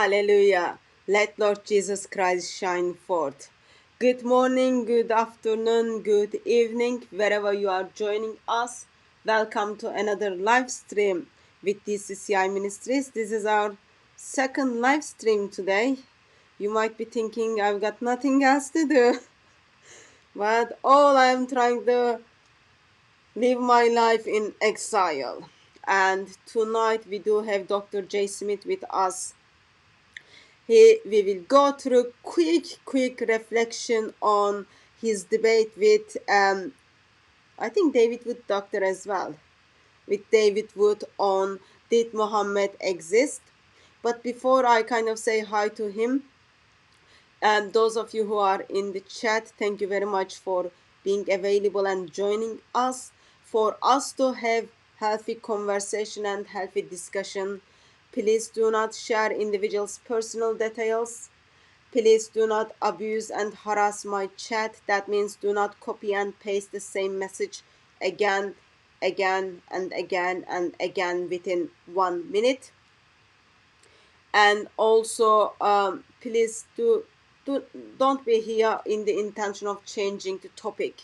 Hallelujah. Let Lord Jesus Christ shine forth. Good morning, good afternoon, good evening, wherever you are joining us. Welcome to another live stream with DCCI Ministries. This is our second live stream today. You might be thinking I've got nothing else to do, but all I am trying to live my life in exile. And tonight we do have Dr. J. Smith with us. We will go through quick reflection on his debate with, I think David Wood doctor as well, with David Wood on did Muhammad exist? But before I kind of say hi to him, and those of you who are in the chat, thank you very much for being available and joining us. For us to have healthy conversation and healthy discussion, please do not share individuals' personal details. Please do not abuse and harass my chat. That means do not copy and paste the same message again and again within 1 minute. And also please don't be here in the intention of changing the topic.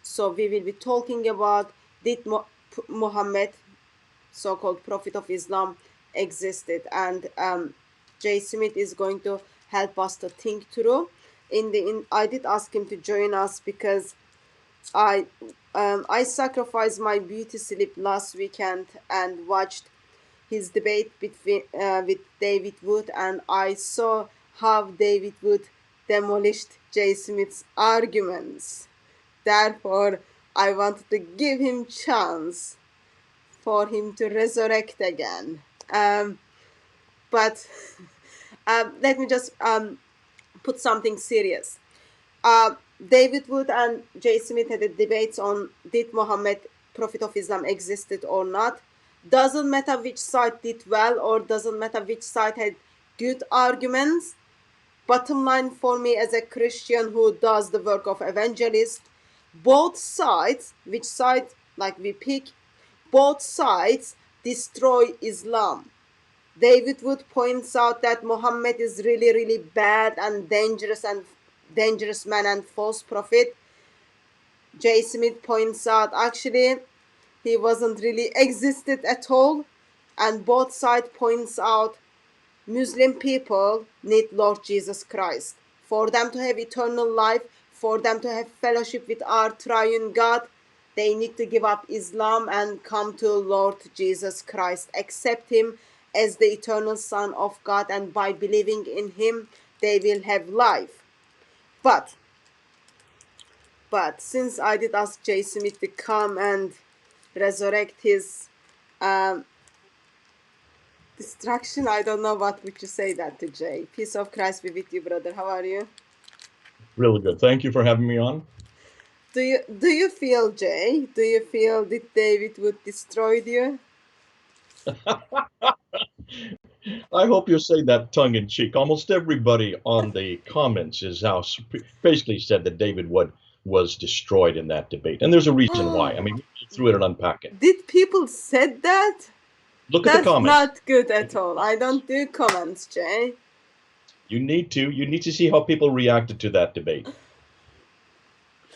So we will be talking about did Muhammad, so-called Prophet of Islam, existed, and Jay Smith is going to help us to think through. I did ask him to join us because I sacrificed my beauty sleep last weekend and watched his debate with David Wood, and I saw how David Wood demolished Jay Smith's arguments. Therefore, I wanted to give him chance for him to resurrect again. But let me just put something serious. David Wood and Jay Smith had a debate on did Muhammad, Prophet of Islam, existed or not. Doesn't matter which side did well or doesn't matter which side had good arguments. Bottom line for me as a Christian who does the work of evangelist, both sides, which side like we pick, both sides destroy Islam. David Wood points out that Muhammad is really bad and dangerous man and false prophet. Jay Smith points out actually he wasn't really existed at all, and both sides points out Muslim people need Lord Jesus Christ. For them to have eternal life, for them to have fellowship with our triune God, they need to give up Islam and come to Lord Jesus Christ, accept him as the eternal Son of God, and by believing in him, they will have life. But since I did ask Jay Smith to come and resurrect his destruction, I don't know what would you say that to Jay. Peace of Christ be with you, brother. How are you? Really good. Thank you for having me on. Do you feel, Jay? Do you feel that David Wood destroyed you? I hope you say that tongue in cheek. Almost everybody on the comments is now basically said that David Wood was destroyed in that debate, and there's a reason why. I mean, we go through it and unpack it. Did people said that? Look at the That's comments. not good at all. I don't do comments, Jay. You need to see how people reacted to that debate.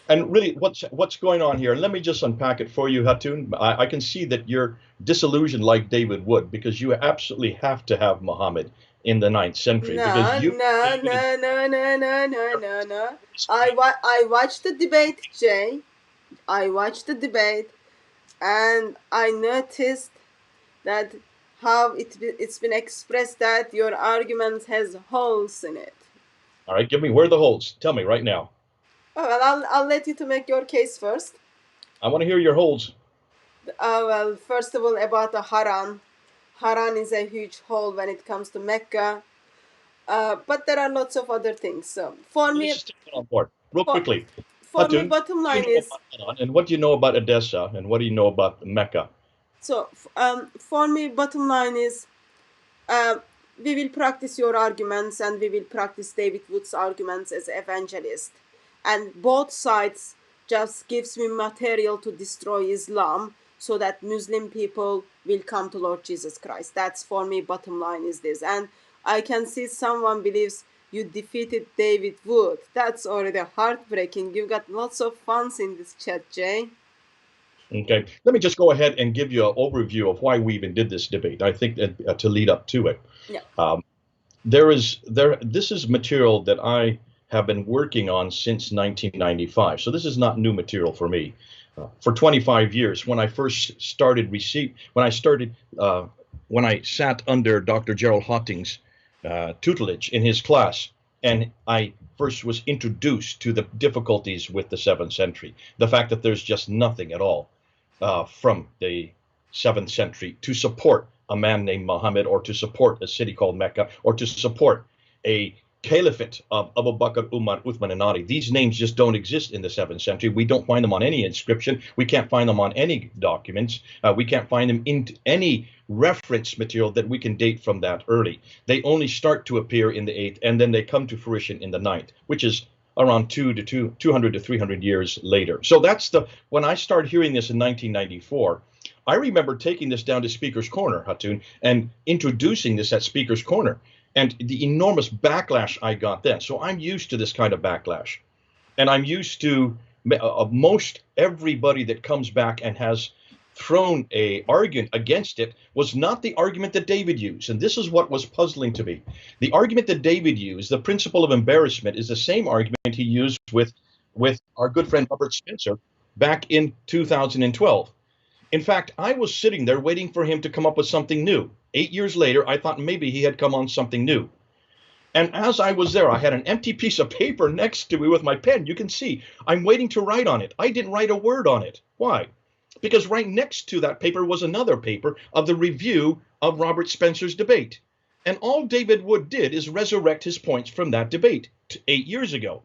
And really, what's going on here? Let me just unpack it for you, Hatun. I can see that you're disillusioned like David Wood because you absolutely have to have Muhammad in the 9th century. No. I watched the debate, Jay. I watched the debate, and I noticed that how it's been expressed that your argument has holes in it. All right, where are the holes? Tell me right now. Oh, well, I'll let you to make your case first. I want to hear your holes. Well, first of all, about the Haran. Haran is a huge hole when it comes to Mecca. But there are lots of other things. So for me, let's just take it on board real quickly. For Hatun, me, bottom line is. And what do you know about Edessa, and what do you know about Mecca? So, for me, bottom line is, we will practice your arguments, and we will practice David Wood's arguments as evangelist. And both sides just gives me material to destroy Islam so that Muslim people will come to Lord Jesus Christ. That's for me, bottom line is this. And I can see someone believes you defeated David Wood. That's already heartbreaking. You got lots of fans in this chat, Jay. Okay, let me just go ahead and give you an overview of why we even did this debate. I think that to lead up to it, Yeah. this is material that I have been working on since 1995. So this is not new material for me. For 25 years, when I first started when I sat under Dr. Gerald Hotting's tutelage in his class, and I first was introduced to the difficulties with the 7th century, the fact that there's just nothing at all from the 7th century to support a man named Muhammad, or to support a city called Mecca, or to support a caliphate of Abu Bakr, Umar, Uthman, and Ali. These names just don't exist in the 7th century. We don't find them on any inscription. We can't find them on any documents. We can't find them in any reference material that we can date from that early. They only start to appear in the 8th, and then they come to fruition in the 9th, which is around 200 to 300 years later. So when I started hearing this in 1994, I remember taking this down to Speaker's Corner, Hatun, and introducing this at Speaker's Corner, and the enormous backlash I got then. So I'm used to this kind of backlash, and I'm used to most everybody that comes back and has thrown a argument against it was not the argument that David used. And this is what was puzzling to me. The argument that David used, the principle of embarrassment, is the same argument he used with our good friend Robert Spencer back in 2012. In fact, I was sitting there waiting for him to come up with something new. 8 years later, I thought maybe he had come on something new. And as I was there, I had an empty piece of paper next to me with my pen. You can see I'm waiting to write on it. I didn't write a word on it. Why? Because right next to that paper was another paper of the review of Robert Spencer's debate. And all David Wood did is resurrect his points from that debate 8 years ago.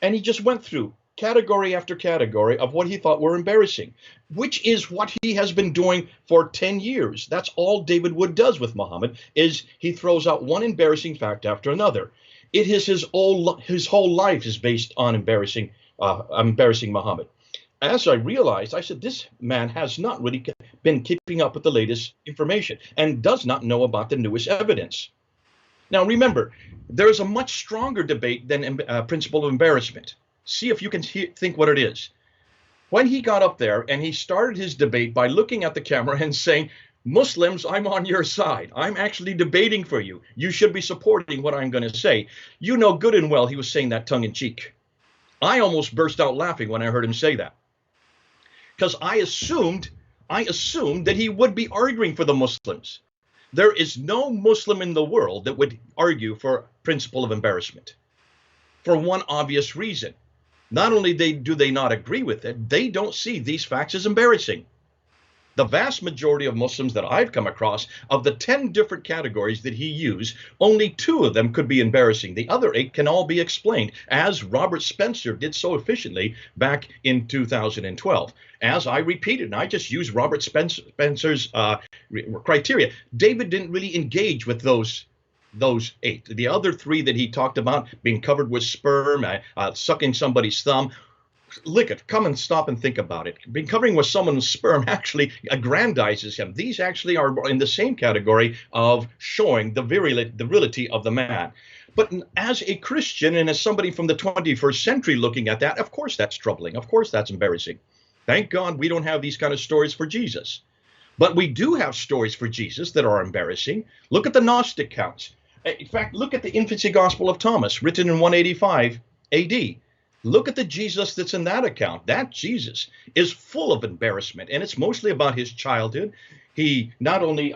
And he just went through category after category of what he thought were embarrassing, which is what he has been doing for 10 years. That's all David Wood does with Muhammad, is he throws out one embarrassing fact after another. It is his whole life is based on embarrassing Muhammad. As I realized, I said, this man has not really been keeping up with the latest information and does not know about the newest evidence. Now, remember, there is a much stronger debate than principle of embarrassment. See if you can think what it is. When he got up there and he started his debate by looking at the camera and saying, Muslims, I'm on your side. I'm actually debating for you. You should be supporting what I'm going to say. You know good and well he was saying that tongue in cheek. I almost burst out laughing when I heard him say that, because I assumed that he would be arguing for the Muslims. There is no Muslim in the world that would argue for principle of embarrassment, for one obvious reason. Not only do they not agree with it, they don't see these facts as embarrassing. The vast majority of Muslims that I've come across, of the 10 different categories that he used, only 2 of them could be embarrassing. The other 8 can all be explained, as Robert Spencer did so efficiently back in 2012. As I repeated, and I just used Robert Spencer's criteria. David didn't really engage with those 8. The other 3 that he talked about, being covered with sperm, sucking somebody's thumb. Look at, come and stop and think about it. Being covering with someone's sperm actually aggrandizes him. These actually are in the same category of showing the virility of the man. But as a Christian and as somebody from the 21st century looking at that, of course that's troubling. Of course that's embarrassing. Thank God we don't have these kind of stories for Jesus. But we do have stories for Jesus that are embarrassing. Look at the Gnostic accounts. In fact, look at the infancy gospel of Thomas, written in 185 AD. Look at the Jesus that's in that account. That Jesus is full of embarrassment, and it's mostly about his childhood. He not only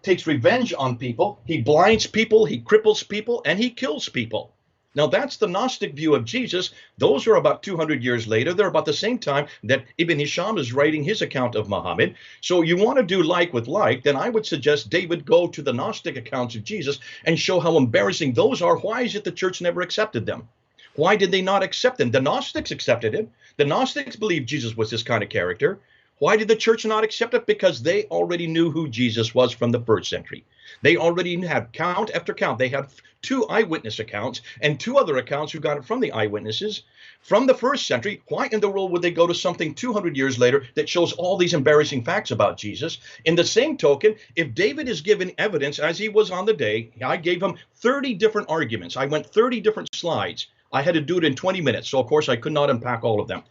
takes revenge on people, he blinds people, he cripples people, and he kills people. Now, that's the Gnostic view of Jesus. Those are about 200 years later. They're about the same time that Ibn Hisham is writing his account of Muhammad. So you want to do like with like, then I would suggest David go to the Gnostic accounts of Jesus and show how embarrassing those are. Why is it the church never accepted them? Why did they not accept them? The Gnostics accepted him. The Gnostics believed Jesus was this kind of character. Why did the church not accept it? Because they already knew who Jesus was from the first century. They already had count after count. They had 2 eyewitness accounts and 2 other accounts who got it from the eyewitnesses from the first century. Why in the world would they go to something 200 years later that shows all these embarrassing facts about Jesus? In the same token, if David is given evidence as he was on the day, I gave him 30 different arguments. I went 30 different slides. I had to do it in 20 minutes. So, of course, I could not unpack all of them.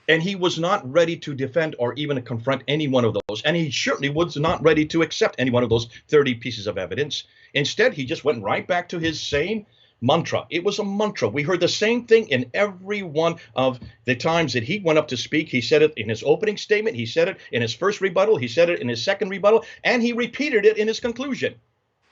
And he was not ready to defend or even confront any one of those. And he certainly was not ready to accept any one of those 30 pieces of evidence. Instead, he just went right back to his same mantra. It was a mantra. We heard the same thing in every one of the times that he went up to speak. He said it in his opening statement. He said it in his first rebuttal. He said it in his second rebuttal. And he repeated it in his conclusion.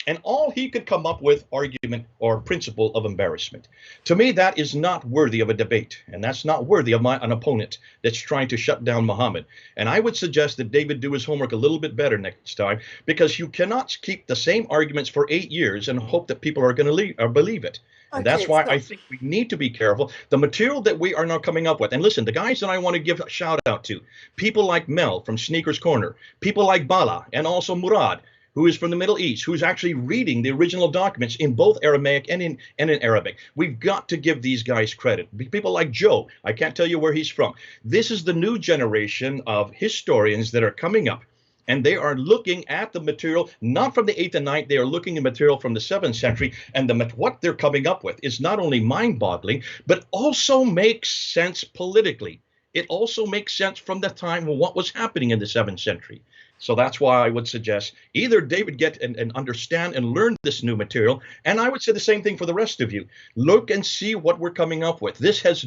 And all he could come up with argument or principle of embarrassment. To me, that is not worthy of a debate. And that's not worthy of an opponent that's trying to shut down Muhammad. And I would suggest that David do his homework a little bit better next time, because you cannot keep the same arguments for 8 years and hope that people are going to believe it. And that's why I think we need to be careful. The material that we are now coming up with, and listen, the guys that I want to give a shout out to, people like Mel from Sneakers Corner, people like Bala, and also Murad, who is from the Middle East, who's actually reading the original documents in both Aramaic and in Arabic. We've got to give these guys credit. People like Joe, I can't tell you where he's from. This is the new generation of historians that are coming up, and they are looking at the material, not from the 8th and 9th, they are looking at material from the 7th century, and what they're coming up with is not only mind-boggling, but also makes sense politically. It also makes sense from the time of what was happening in the 7th century. So that's why I would suggest either David get and understand and learn this new material, and I would say the same thing for the rest of you. Look and see what we're coming up with. This is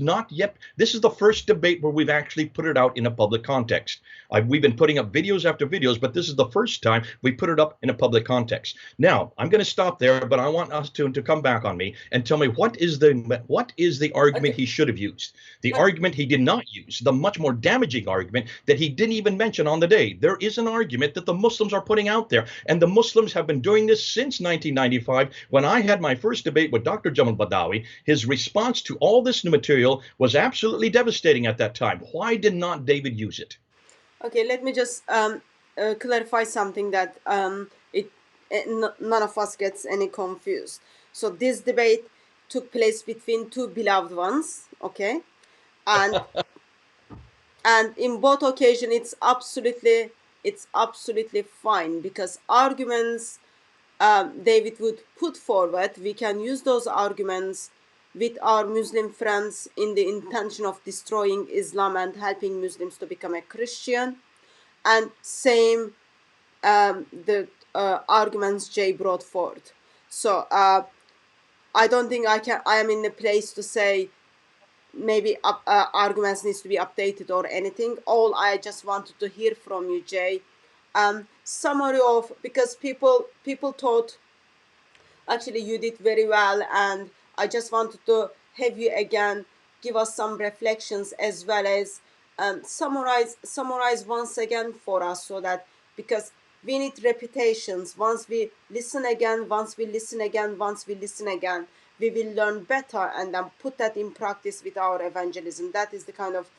the first debate where we've actually put it out in a public context. We've been putting up videos after videos, but this is the first time we put it up in a public context. Now, I'm going to stop there, but I want us to come back on me and tell me what is the argument he should have used, the argument he did not use, the much more damaging argument that he didn't even mention on the day. There is an argument that the Muslims are putting out there, and the Muslims have been doing this since 1995. When I had my first debate with Dr. Jamal Badawi, his response to all this new material was absolutely devastating at that time. Why did not David use it? Okay, let me just clarify something that none of us gets any confused. So this debate took place between 2 beloved ones, okay, and and in both occasions it's absolutely fine, because arguments David would put forward, we can use those arguments with our Muslim friends in the intention of destroying Islam and helping Muslims to become a Christian. And same the arguments Jay brought forth. So I don't think I am in a place to say maybe arguments needs to be updated or anything. All I just wanted to hear from you, Jay, summary of, because people thought actually you did very well, and I just wanted to have you again give us some reflections, as well as summarize once again for us, so that, because we need repetitions. Once we listen again, we will learn better and then put that in practice with our evangelism. That is the kind of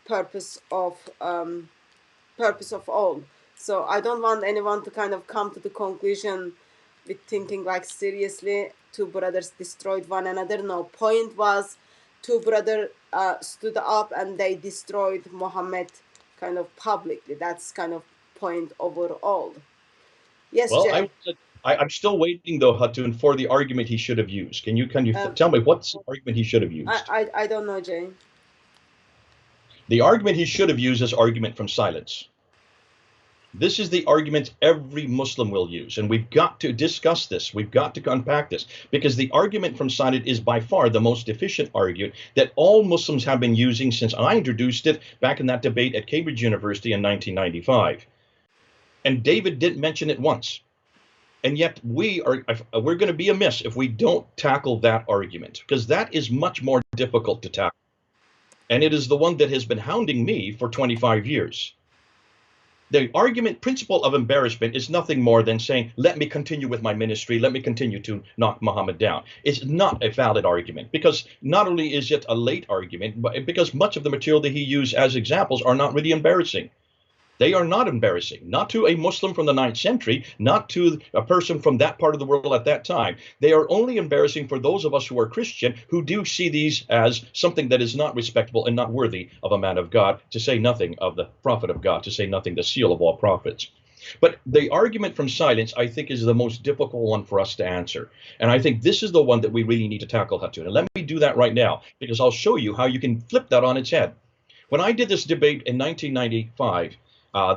purpose of all. So I don't want anyone to kind of come to the conclusion with thinking like, seriously, 2 brothers destroyed one another. No, point was 2 brothers stood up and they destroyed Muhammad kind of publicly. That's kind of point overall. Yes, well, Jay. I'm still waiting, though, Hatun, for the argument he should have used. Can you tell me what's the argument he should have used? I don't know, Jay. The argument he should have used is argument from silence. This is the argument every Muslim will use, and we've got to discuss this. We've got to unpack this, because the argument from silence is by far the most efficient argument that all Muslims have been using since I introduced it back in that debate at Cambridge University in 1995. And David didn't mention it once. And yet we're going to be amiss if we don't tackle that argument, because that is much more difficult to tackle. And it is the one that has been hounding me for 25 years. The argument principle of embarrassment is nothing more than saying, let me continue with my ministry, let me continue to knock Muhammad down. It's not a valid argument, because not only is it a late argument, but because much of the material that he used as examples are not really embarrassing. They are not embarrassing, not to a Muslim from the 9th century, not to a person from that part of the world at that time. They are only embarrassing for those of us who are Christian, who do see these as something that is not respectable and not worthy of a man of God, to say nothing of the prophet of God, to say nothing the seal of all prophets. But the argument from silence, I think, is the most difficult one for us to answer. And I think this is the one that we really need to tackle, Hatun. And let me do that right now, because I'll show you how you can flip that on its head. When I did this debate in 1995,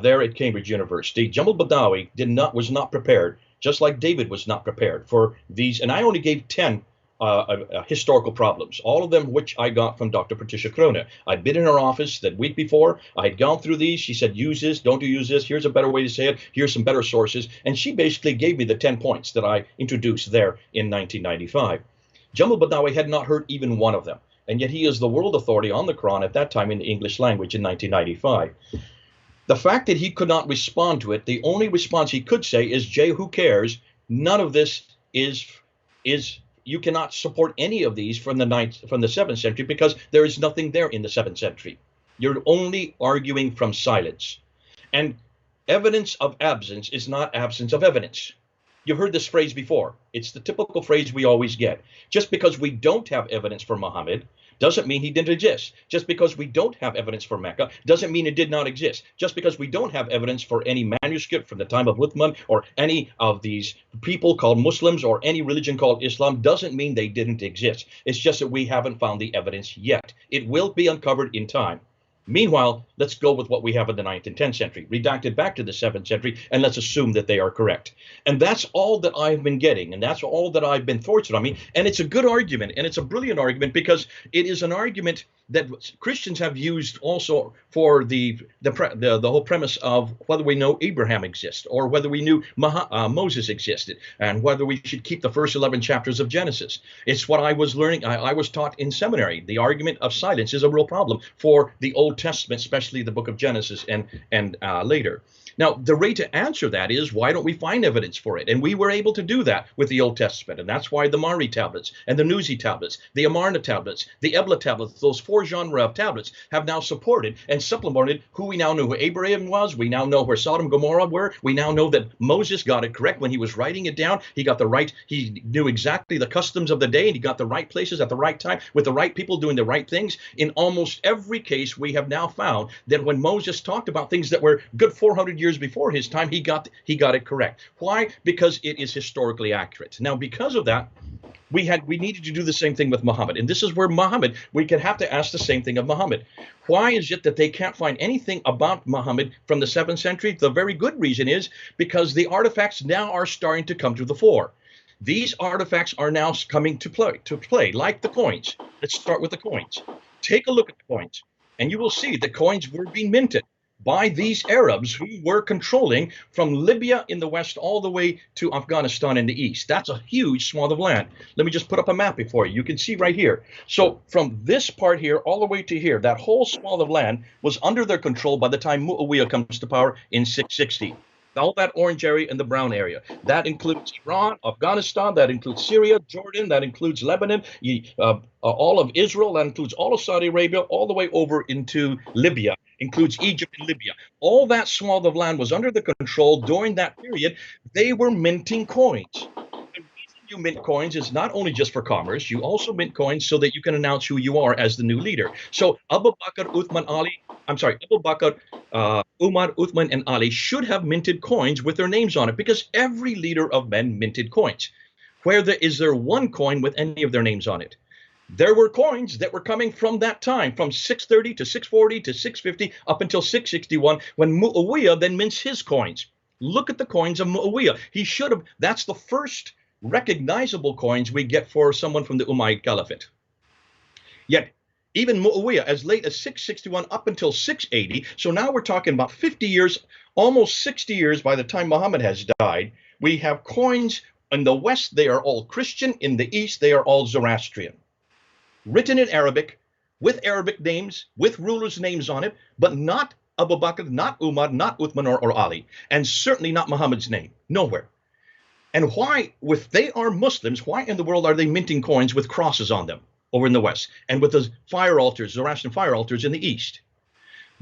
there at Cambridge University, Jamal Badawi was not prepared, just like David was not prepared for these. And I only gave 10 historical problems, all of them which I got from Dr. Patricia Krona. I'd been in her office that week before. I had gone through these. She said, use this, don't use this. Here's a better way to say it. Here's some better sources. And she basically gave me the 10 points that I introduced there in 1995. Jamal Badawi had not heard even one of them. And yet he is the world authority on the Quran at that time in the English language in 1995. The fact that he could not respond to it, the only response he could say is, Jay, who cares? None of this is you cannot support any of these from the 7th century, because there is nothing there in the 7th century. You're only arguing from silence. And evidence of absence is not absence of evidence. You've heard this phrase before. It's the typical phrase we always get. Just because we don't have evidence for Muhammad doesn't mean he didn't exist. Just because we don't have evidence for Mecca doesn't mean it did not exist. Just because we don't have evidence for any manuscript from the time of Uthman or any of these people called Muslims or any religion called Islam doesn't mean they didn't exist. It's just that we haven't found the evidence yet. It will be uncovered in time. Meanwhile, let's go with what we have in the 9th and 10th century, redacted back to the 7th century, and let's assume that they are correct. And that's all that I've been getting, and that's all that I've been fortunate on me. And it's a good argument, and it's a brilliant argument, because it is an argument that Christians have used also for the whole premise of whether we know Abraham exists, or whether we knew Moses existed, and whether we should keep the first 11 chapters of Genesis. It's what I was learning. I was taught in seminary. The argument of silence is a real problem for the Old Testament, especially the book of Genesis and later. Now, the way to answer that is, why don't we find evidence for it? And we were able to do that with the Old Testament. And that's why the Mari tablets and the Nuzi tablets, the Amarna tablets, the Ebla tablets, those 4 genre of tablets have now supported and supplemented who we now know who Abraham was. We now know where Sodom and Gomorrah were. We now know that Moses got it correct when he was writing it down. He knew exactly the customs of the day, and he got the right places at the right time with the right people doing the right things. In almost every case, we have now found that when Moses talked about things that were good 400 years before his time, he got it correct. Why? Because it is historically accurate. Now, because of that, we needed to do the same thing with Muhammad. And this is where Muhammad, we could have to ask the same thing of Muhammad. Why is it that they can't find anything about Muhammad from the 7th century? The very good reason is because the artifacts now are starting to come to the fore. These artifacts are now coming to play, like the coins. Let's start with the coins. Take a look at the coins, and you will see the coins were being minted by these Arabs who were controlling from Libya in the west all the way to Afghanistan in the east. That's a huge swath of land. Let me just put up a map before you. You can see right here. So from this part here all the way to here, that whole swath of land was under their control by the time Muawiyah comes to power in 660. All that orange area and the brown area. That includes Iran, Afghanistan, that includes Syria, Jordan, that includes Lebanon, all of Israel, that includes all of Saudi Arabia, all the way over into Libya, includes Egypt and Libya. All that swath of land was under the control during that period. They were minting coins. The reason you mint coins is not only just for commerce, you also mint coins so that you can announce who you are as the new leader. So Abu Bakr, Umar, Uthman, and Ali should have minted coins with their names on it, because every leader of men minted coins. Is there one coin with any of their names on it? There were coins that were coming from that time, from 630 to 640 to 650 up until 661, when Muawiyah then mints his coins. Look at the coins of Muawiyah. That's the first recognizable coins we get for someone from the Umayyad Caliphate. Yet, even Muawiyah, as late as 661 up until 680, so now we're talking about 50 years, almost 60 years by the time Muhammad has died, we have coins in the West. They are all Christian. In the East, they are all Zoroastrian. Written in Arabic, with Arabic names, with rulers' names on it, but not Abu Bakr, not Umar, not Uthman or Ali, and certainly not Muhammad's name. Nowhere. And why, if they are Muslims, why in the world are they minting coins with crosses on them over in the West and with the fire altars, Zoroastrian fire altars in the East?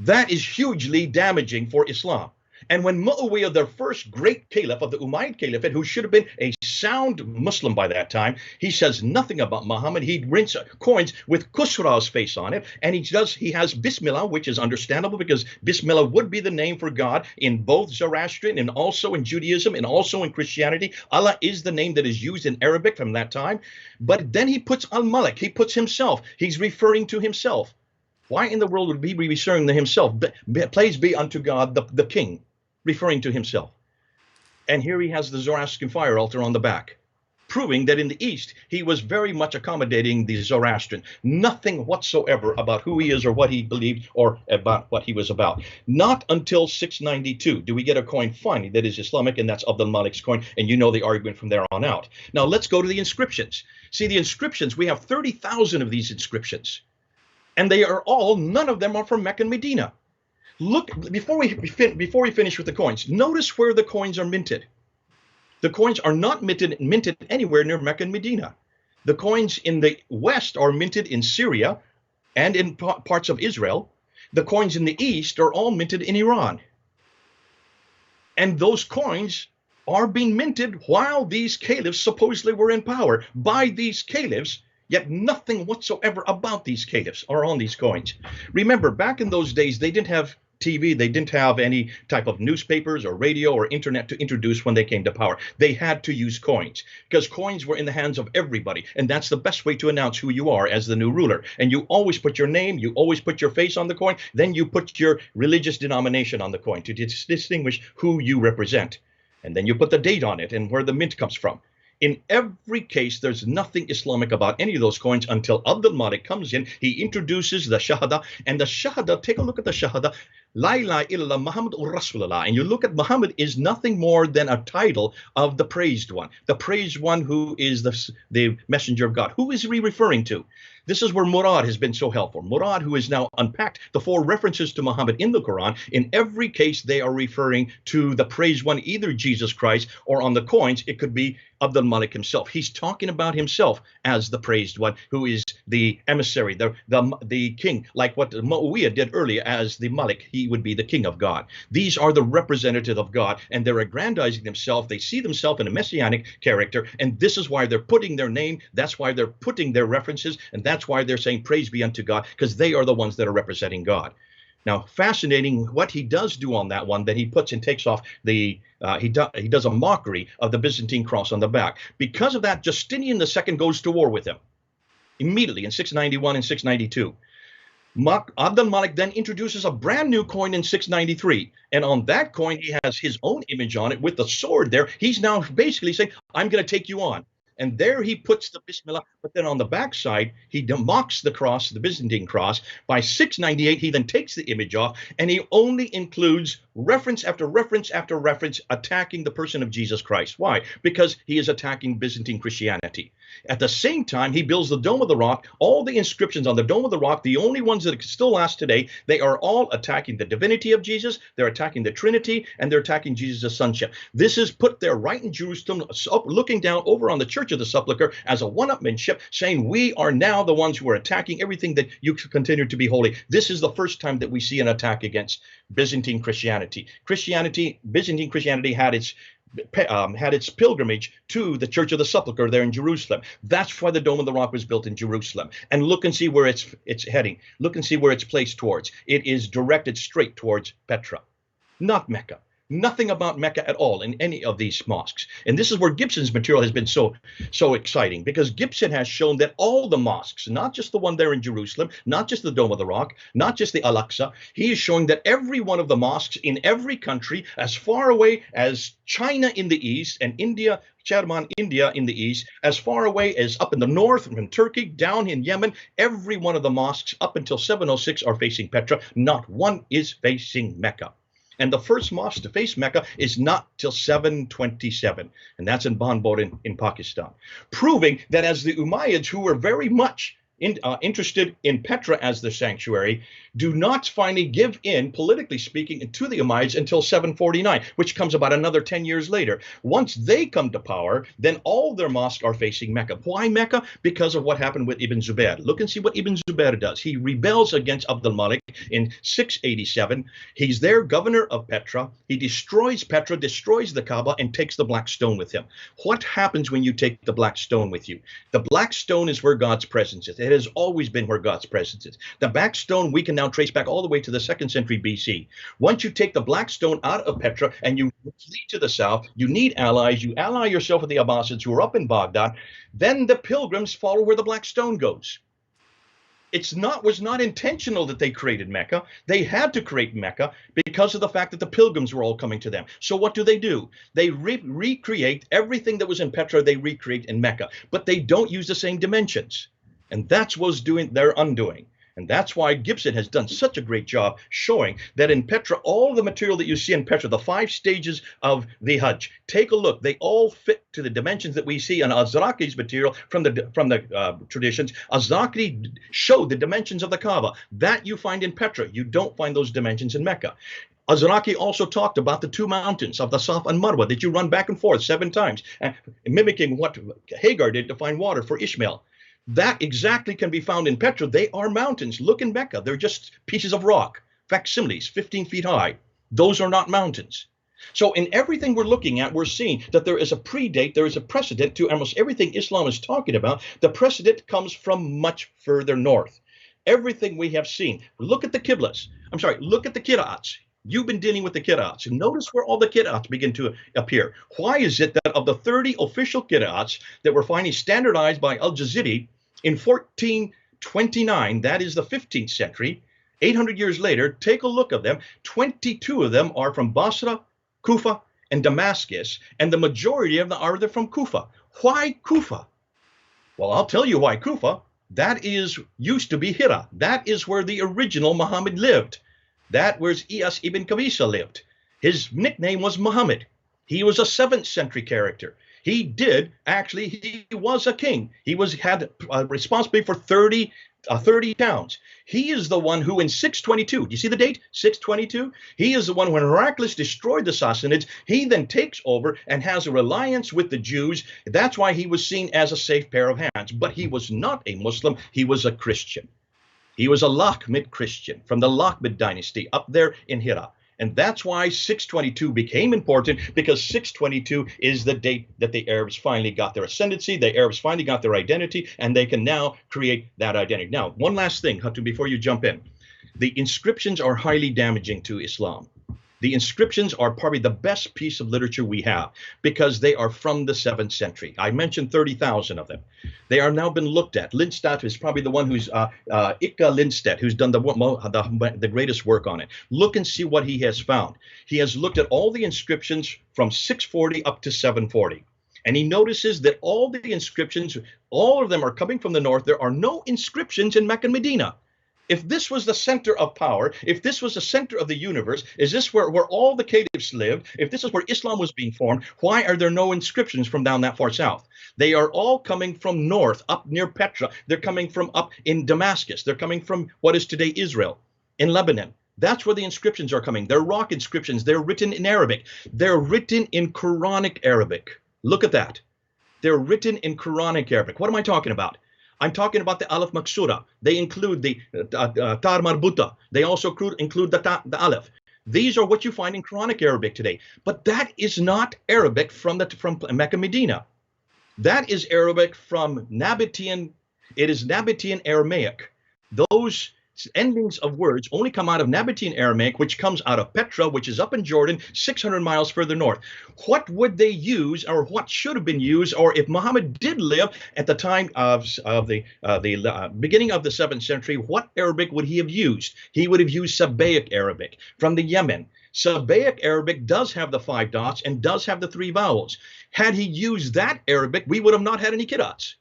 That is hugely damaging for Islam. And when Muawiyah, their first great caliph of the Umayyad Caliphate, who should have been a sound Muslim by that time, he says nothing about Muhammad. He rints coins with Khusraw's face on it, and he has Bismillah, which is understandable because Bismillah would be the name for God in both Zoroastrian and also in Judaism and also in Christianity. Allah is the name that is used in Arabic from that time. But then he puts Al-Malik, he puts himself, he's referring to himself. Why in the world would he be referring to himself? Praise be unto God, the king, referring to himself. And here he has the Zoroastrian fire altar on the back, proving that in the East, he was very much accommodating the Zoroastrian. Nothing whatsoever about who he is or what he believed or about what he was about. Not until 692 do we get a coin finally that is Islamic, and that's Abdul Malik's coin, and you know the argument from there on out. Now let's go to the inscriptions. See, the inscriptions, we have 30,000 of these inscriptions, and they are all, none of them are from Mecca and Medina. Look, before we finish with the coins, notice where the coins are minted. The coins are not minted anywhere near Mecca and Medina. The coins in the West are minted in Syria and in parts of Israel. The coins in the East are all minted in Iran. And those coins are being minted while these caliphs supposedly were in power by these caliphs. Yet nothing whatsoever about these caliphs are on these coins. Remember, back in those days, they didn't have TV, they didn't have any type of newspapers or radio or internet to introduce when they came to power. They had to use coins because coins were in the hands of everybody. And that's the best way to announce who you are as the new ruler. And you always put your name, you always put your face on the coin, then you put your religious denomination on the coin to distinguish who you represent. And then you put the date on it and where the mint comes from. In every case, there's nothing Islamic about any of those coins until Abdul Malik comes in. He introduces the Shahada, and the Shahada, take a look at the Shahada, La ilaha illallah Muhammadur Rasulullah. And you look at Muhammad is nothing more than a title of the praised one who is the messenger of God. Who is he referring to? This is where Murad has been so helpful. Murad, who has now unpacked the 4 references to Muhammad in the Quran, in every case they are referring to the praised one, either Jesus Christ or on the coins, it could be Abdul Malik himself. He's talking about himself as the praised one, who is the emissary, the king, like what Muawiyah did earlier as the Malik. He would be the king of God. These are the representative of God, and they're aggrandizing themselves. They see themselves in a messianic character, and this is why they're putting their name. That's why they're putting their references, and that's why they're saying praise be unto God, because they are the ones that are representing God. Now, fascinating what he does do on that one, that he puts and takes off the, he does a mockery of the Byzantine cross on the back. Because of that, Justinian II goes to war with him immediately in 691 and 692. Abdul Malik then introduces a brand new coin in 693. And on that coin, he has his own image on it with the sword there. He's now basically saying, I'm going to take you on. And there he puts the Bismillah, but then on the backside, he mocks the cross, the Byzantine cross. By 698, he then takes the image off, and he only includes reference after reference after reference attacking the person of Jesus Christ. Why? Because he is attacking Byzantine Christianity. At the same time, he builds the Dome of the Rock. All the inscriptions on the Dome of the Rock, the only ones that still last today, they are all attacking the divinity of Jesus, they're attacking the Trinity, and they're attacking Jesus' sonship. This is put there right in Jerusalem, looking down over on the Church of the Sepulchre as a one-upmanship, saying we are now the ones who are attacking everything that you continue to be holy. This is the first time that we see an attack against Byzantine Christianity. Byzantine Christianity had its pilgrimage to the Church of the Sepulchre there in Jerusalem. That's why the Dome of the Rock was built in Jerusalem. And look and see where it's heading. Look and see where it's placed towards. It is directed straight towards Petra, not Mecca. Nothing about Mecca at all in any of these mosques. And this is where Gibson's material has been so exciting, because Gibson has shown that all the mosques, not just the one there in Jerusalem, not just the Dome of the Rock, not just the Al-Aqsa, he is showing that every one of the mosques in every country, as far away as China in the east and India, India in the east, as far away as up in the north from Turkey, down in Yemen, every one of the mosques up until 706 are facing Petra. Not one is facing Mecca. And the first mosque to face Mecca is not till 727, and that's in Banbor in Pakistan, proving that as the Umayyads, who were very much interested in Petra as the sanctuary, do not finally give in, politically speaking, to the Umayyads until 749, which comes about another 10 years later. Once they come to power, then all their mosques are facing Mecca. Why Mecca? Because of what happened with Ibn Zubair. Look and see what Ibn Zubair does. He rebels against Abdul Malik in 687. He's there, governor of Petra. He destroys Petra, destroys the Kaaba, and takes the black stone with him. What happens when you take the black stone with you? The black stone is where God's presence is. It has always been where God's presence is. The black stone we can now trace back all the way to the 2nd century BC. Once you take the black stone out of Petra and you flee to the south, you need allies. You ally yourself with the Abbasids who are up in Baghdad. Then the pilgrims follow where the black stone goes. Was not intentional that they created Mecca. They had to create Mecca because of the fact that the pilgrims were all coming to them. So what do? They recreate everything that was in Petra, they recreate in Mecca, but they don't use the same dimensions. And that's what's doing their undoing. And that's why Gibson has done such a great job showing that in Petra, all the material that you see in Petra, the 5 stages of the Hajj, take a look. They all fit to the dimensions that we see in Azraqi's material from the traditions. Azraqi showed the dimensions of the Kaaba. That you find in Petra. You don't find those dimensions in Mecca. Azraqi also talked about the 2 mountains of the Safa and Marwa that you run back and forth 7 times, mimicking what Hagar did to find water for Ishmael. That exactly can be found in Petra. They are mountains. Look in Mecca. They're just pieces of rock, facsimiles, 15 feet high. Those are not mountains. So in everything we're looking at, we're seeing that there is a predate, there is a precedent to almost everything Islam is talking about. The precedent comes from much further north. Everything we have seen. Look at the Qiblas. Look at the Qira'ats. You've been dealing with the Qira'ats. And notice where all the Qira'ats begin to appear. Why is it that of the 30 official Qira'ats that were finally standardized by Al-Jaziri, in 1429, that is the 15th century, 800 years later, take a look at them. 22 of them are from Basra, Kufa, and Damascus, and the majority of them are from Kufa. Why Kufa? Well, I'll tell you why Kufa. That used to be Hira. That is where the original Muhammad lived. That was Iyas ibn Qabisa lived. His nickname was Muhammad. He was a 7th century character. He was a king. He had responsibility for 30 towns. He is the one who in 622, do you see the date? 622? He is the one when Heraclius destroyed the Sassanids. He then takes over and has a reliance with the Jews. That's why he was seen as a safe pair of hands. But he was not a Muslim. He was a Christian. He was a Lakhmid Christian from the Lakhmid dynasty up there in Hira. And that's why 622 became important, because 622 is the date that the Arabs finally got their ascendancy, the Arabs finally got their identity, and they can now create that identity. Now, one last thing, Hatun, before you jump in. The inscriptions are highly damaging to Islam. The inscriptions are probably the best piece of literature we have because they are from the 7th century. I mentioned 30,000 of them. They are now been looked at. Lindstedt is probably the one who's, Ikka Lindstedt, who's done the greatest work on it. Look and see what he has found. He has looked at all the inscriptions from 640 up to 740. And he notices that all the inscriptions, all of them are coming from the north. There are no inscriptions in Mecca and Medina. If this was the center of power, if this was the center of the universe, is this where all the caliphs lived? If this is where Islam was being formed, why are there no inscriptions from down that far south? They are all coming from north, up near Petra. They're coming from up in Damascus. They're coming from what is today Israel, in Lebanon. That's where the inscriptions are coming. They're rock inscriptions. They're written in Arabic. They're written in Quranic Arabic. Look at that. They're written in Quranic Arabic. What am I talking about? I'm talking about the Aleph Maksura. They include the Tar Marbuta. They also include the Aleph. These are what you find in Quranic Arabic today. But that is not Arabic from Mecca, Medina. That is Arabic from Nabatean. It is Nabatean Aramaic. Those endings of words only come out of Nabatean Aramaic, which comes out of Petra, which is up in Jordan, 600 miles further north. What would they use, or what should have been used, or if Muhammad did live at the time of the beginning of the 7th century, what Arabic would he have used? He would have used Sabbaic Arabic from the Yemen. Sabbaic Arabic does have the 5 dots and does have the 3 vowels. Had he used that Arabic, we would have not had any Qira'ats.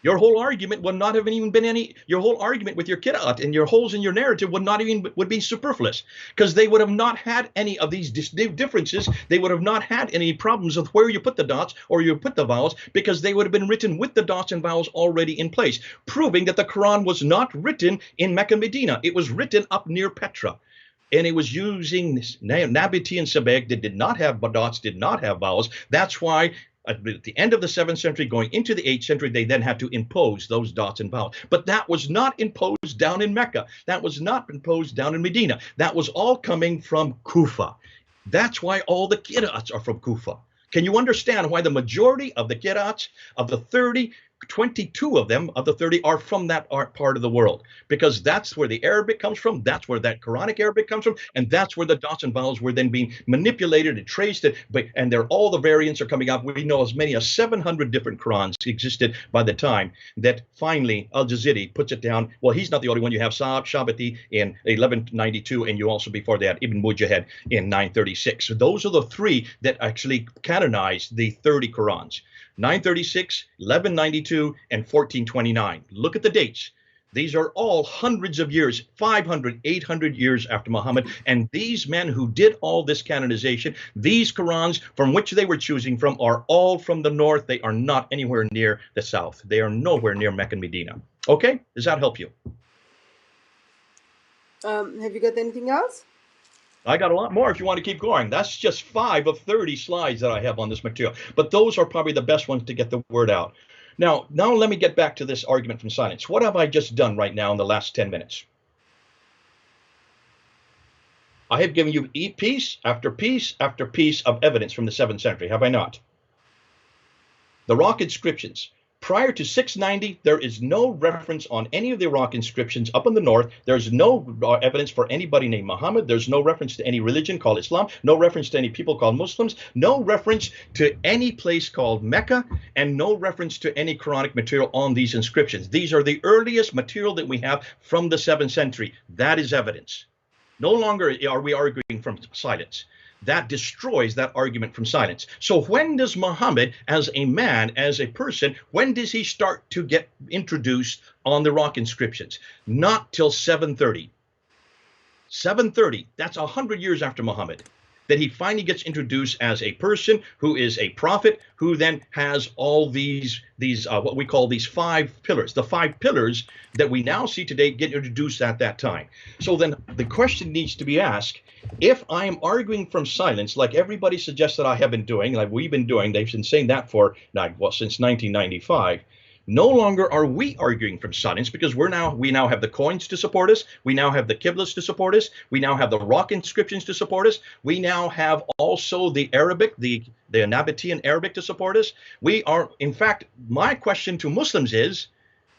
Your whole argument would not have even been any, your whole argument with your Kiddush and your holes in your narrative would not even, would be superfluous, because they would have not had any of these differences. They would have not had any problems with where you put the dots or you put the vowels, because they would have been written with the dots and vowels already in place, proving that the Quran was not written in Mecca and Medina. It was written up near Petra. And it was using Nabati and Sebek that did not have dots, did not have vowels. That's why at the end of the 7th century, going into the 8th century, they then had to impose those dots and vowels. But that was not imposed down in Mecca. That was not imposed down in Medina. That was all coming from Kufa. That's why all the Qira'ats are from Kufa. Can you understand why the majority of the Qira'ats, of the 30, 22 of them, of the 30, are from that part of the world? Because that's where the Arabic comes from, that's where that Quranic Arabic comes from, and that's where the dots and vowels were then being manipulated and traced, and all the variants are coming up. We know as many as 700 different Qurans existed by the time that finally Al-Jaziri puts it down. Well, he's not the only one. You have Shabati in 1192, and you also, before that, Ibn Mujahid in 936. So those are the three that actually canonized the 30 Qurans. 936, 1192, and 1429. Look at the dates. These are all hundreds of years, 500, 800 years after Muhammad. And these men who did all this canonization, these Qurans from which they were choosing from, are all from the north. They are not anywhere near the south. They are nowhere near Mecca and Medina. Okay? Does that help you? Have you got anything else? I got a lot more if you want to keep going. That's just 5 of 30 slides that I have on this material. But those are probably the best ones to get the word out. Now let me get back to this argument from silence. What have I just done right now in the last 10 minutes? I have given you piece after piece after piece of evidence from the 7th century, have I not? The rock inscriptions. Prior to 690, there is no reference on any of the rock inscriptions up in the north. There's no evidence for anybody named Muhammad. There's no reference to any religion called Islam, no reference to any people called Muslims, no reference to any place called Mecca, and no reference to any Quranic material on these inscriptions. These are the earliest material that we have from the 7th century. That is evidence. No longer are we arguing from silence. That destroys that argument from silence. So when does Muhammad, as a man, as a person, when does he start to get introduced on the rock inscriptions? Not till 730. 730, that's 100 years after Muhammad, that he finally gets introduced as a person who is a prophet, who then has all these what we call these 5 pillars. The 5 pillars that we now see today get introduced at that time. So then the question needs to be asked, if I am arguing from silence, like everybody suggests that I have been doing, like we've been doing, they've been saying that for, since 1995, no longer are we arguing from silence, because we now have the coins to support us. We now have the Qiblas to support us. We now have the rock inscriptions to support us. We now have also the Arabic, the Nabatean Arabic to support us. We are, in fact, my question to Muslims is,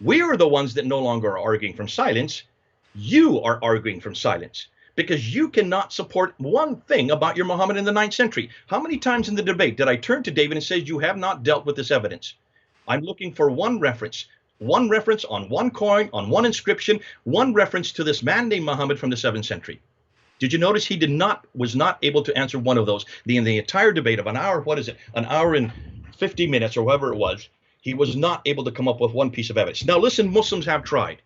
we are the ones that no longer are arguing from silence. You are arguing from silence, because you cannot support one thing about your Muhammad in the 9th century. How many times in the debate did I turn to David and say, you have not dealt with this evidence? I'm looking for one reference on one coin, on one inscription, one reference to this man named Muhammad from the 7th century. Did you notice he was not able to answer one of those? In the entire debate of an hour, an hour and 50 minutes or whatever it was, he was not able to come up with one piece of evidence. Now listen, Muslims have tried.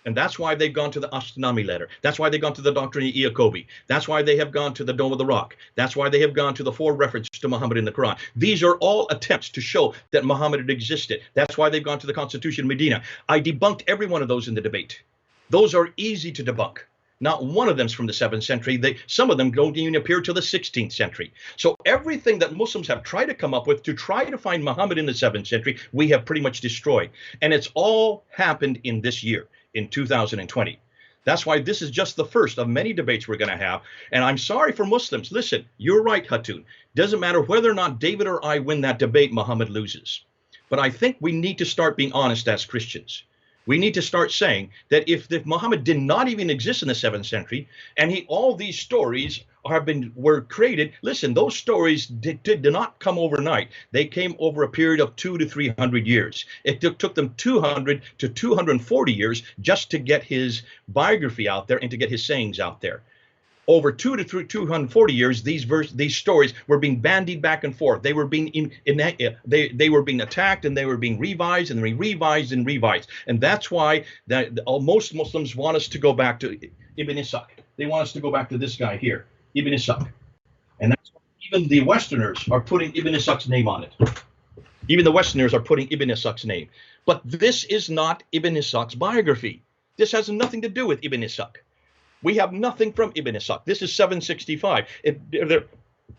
And that's why they've gone to the Ashtnami letter. That's why they've gone to the Doctrine of Iacobi. That's why they have gone to the Dome of the Rock. That's why they have gone to the 4 references to Muhammad in the Quran. These are all attempts to show that Muhammad had existed. That's why they've gone to the Constitution of Medina. I debunked every one of those in the debate. Those are easy to debunk. Not one of them's from the 7th century. Some of them don't even appear till the 16th century. So everything that Muslims have tried to come up with to try to find Muhammad in the 7th century, we have pretty much destroyed. And it's all happened in this year, in 2020. That's why this is just the first of many debates we're going to have. And I'm sorry for Muslims. Listen, you're right, Hatun. Doesn't matter whether or not David or I win that debate, Muhammad loses. But I think we need to start being honest as Christians. We need to start saying that if Muhammad did not even exist in the 7th century, and all these stories were created, listen, those stories did not come overnight. They came over a period of 200 to 300 years. It took them 200 to 240 years just to get his biography out there and to get his sayings out there. over 240 years, these stories were being bandied back and forth. They were being they were being attacked, and they were being revised and revised and revised. And that's why most Muslims want us to go back to Ibn Ishaq. They want us to go back to this guy here, Ibn Ishaq. And that's why even the Westerners are putting Ibn Ishaq's name on it. Even the Westerners are putting Ibn Ishaq's name. But this is not Ibn Ishaq's biography. This has nothing to do with Ibn Ishaq. We have nothing from Ibn Ishaq. This is 765. It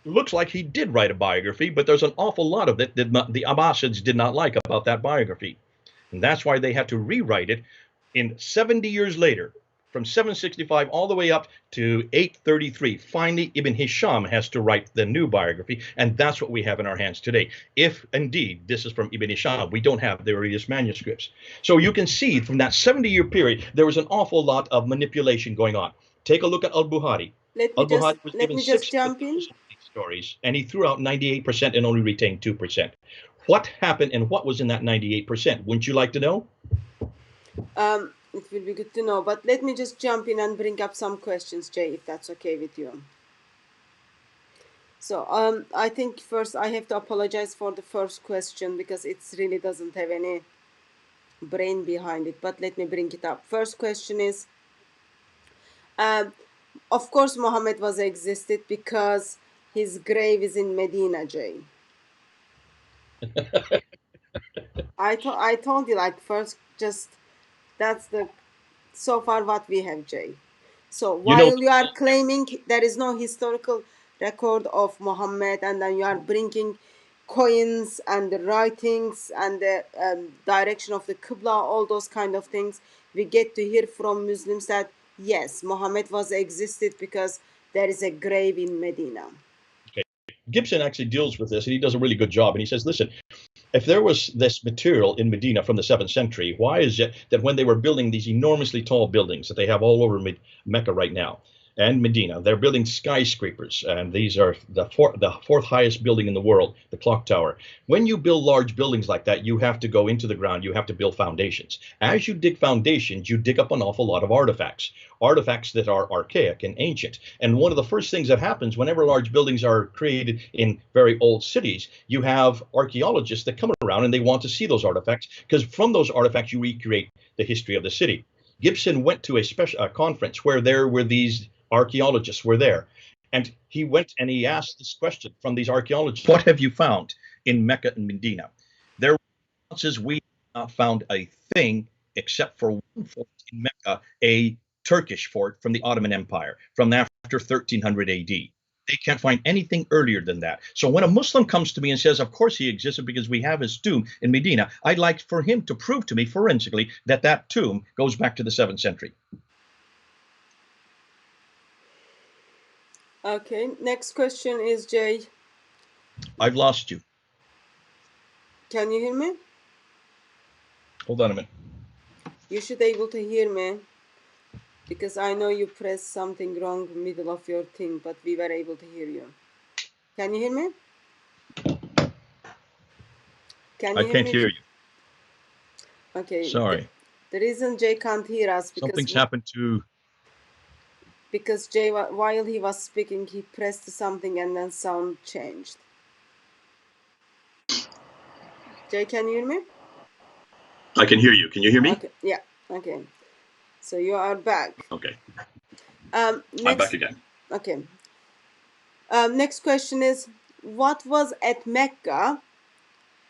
looks like he did write a biography, but there's an awful lot of it that the Abbasids did not like about that biography. And that's why they had to rewrite it in 70 years later, from 765 all the way up to 833. Finally, Ibn Hisham has to write the new biography, and that's what we have in our hands today. If indeed this is from Ibn Hisham, we don't have the earliest manuscripts. So you can see from that 70-year period, there was an awful lot of manipulation going on. Take a look at Al-Bukhari. Al-Bukhari was given 6,000 stories, and he threw out 98% and only retained 2%. What happened and what was in that 98%? Wouldn't you like to know? It will be good to know, but let me just jump in and bring up some questions, Jay, if that's okay with you. So I think first I have to apologize for the first question because it really doesn't have any brain behind it, but let me bring it up. First question is, of course Muhammad was existed because his grave is in Medina, Jay. I told you, like, first, just that's the so far what we have, Jay. So while you are claiming there is no historical record of Muhammad, and then you are bringing coins and the writings and the direction of the Qibla, all those kind of things, we get to hear from Muslims that yes, Muhammad was existed because there is a grave in Medina. Okay. Gibson actually deals with this, and he does a really good job. And he says, listen, if there was this material in Medina from the 7th century, why is it that when they were building these enormously tall buildings that they have all over Mecca right now and Medina, they're building skyscrapers, and these are the fourth highest building in the world, the clock tower. When you build large buildings like that, you have to go into the ground, you have to build foundations. As you dig foundations, you dig up an awful lot of artifacts that are archaic and ancient. And one of the first things that happens whenever large buildings are created in very old cities, you have archaeologists that come around and they want to see those artifacts, because from those artifacts you recreate the history of the city. Gibson went to a conference where there were these archaeologists were there, and he went and he asked this question from these archaeologists: what have you found in Mecca and Medina? Their responses: we have not found a thing except for one fort in Mecca, a Turkish fort from the Ottoman Empire from after 1300 AD. They can't find anything earlier than that. So when a Muslim comes to me and says, of course he existed because we have his tomb in Medina, I'd like for him to prove to me forensically that that tomb goes back to the 7th century. Okay, next question is, Jay. I've lost you. Can you hear me? Hold on a minute. You should be able to hear me, because I know you pressed something wrong middle of your thing, but we were able to hear you. Can you hear me? I can't hear you. Okay. Sorry. The reason Jay can't hear us because something's happened to. Because Jay, while he was speaking, he pressed something and then sound changed. Jay, can you hear me? I can hear you. Can you hear me? Okay. Yeah. Okay. So you are back. Okay. I'm back again. Okay. Next question is, what was at Mecca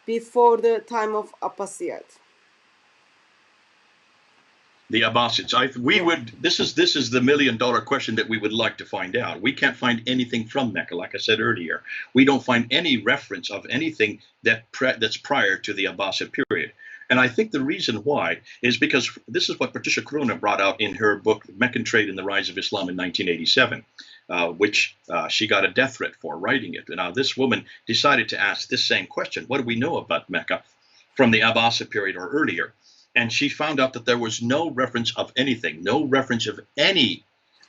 before the time of Abbasid? The Abbasids. This is the $1 million question that we would like to find out. We can't find anything from Mecca, like I said earlier. We don't find any reference of anything that's prior to the Abbasid period. And I think the reason why is because this is what Patricia Corona brought out in her book, Meccan Trade and the Rise of Islam in 1987, which she got a death threat for writing it. Now, this woman decided to ask this same question: what do we know about Mecca from the Abbasid period or earlier? And she found out that there was no reference of anything, no reference of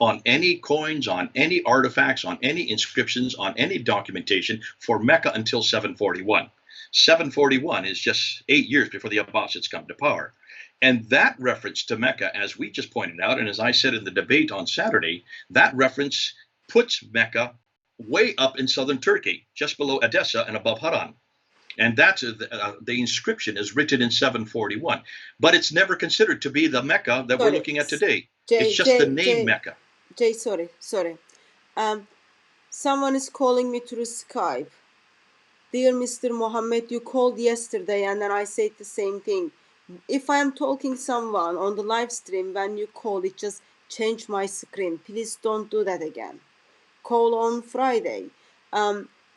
on any coins, on any artifacts, on any inscriptions, on any documentation for Mecca until 741. 741 is just 8 years before the Abbasids come to power. And that reference to Mecca, as we just pointed out, and as I said in the debate on Saturday, that reference puts Mecca way up in southern Turkey, just below Edessa and above Haran. And that's the inscription is written in 741, but it's never considered to be the Mecca that we're looking at today. It's just the name Mecca. Jay, sorry. Someone is calling me through Skype. Dear Mr. Mohammed, you called yesterday and then I said the same thing. If I am talking someone on the live stream when you call, it just changed my screen. Please don't do that again. Call on Friday.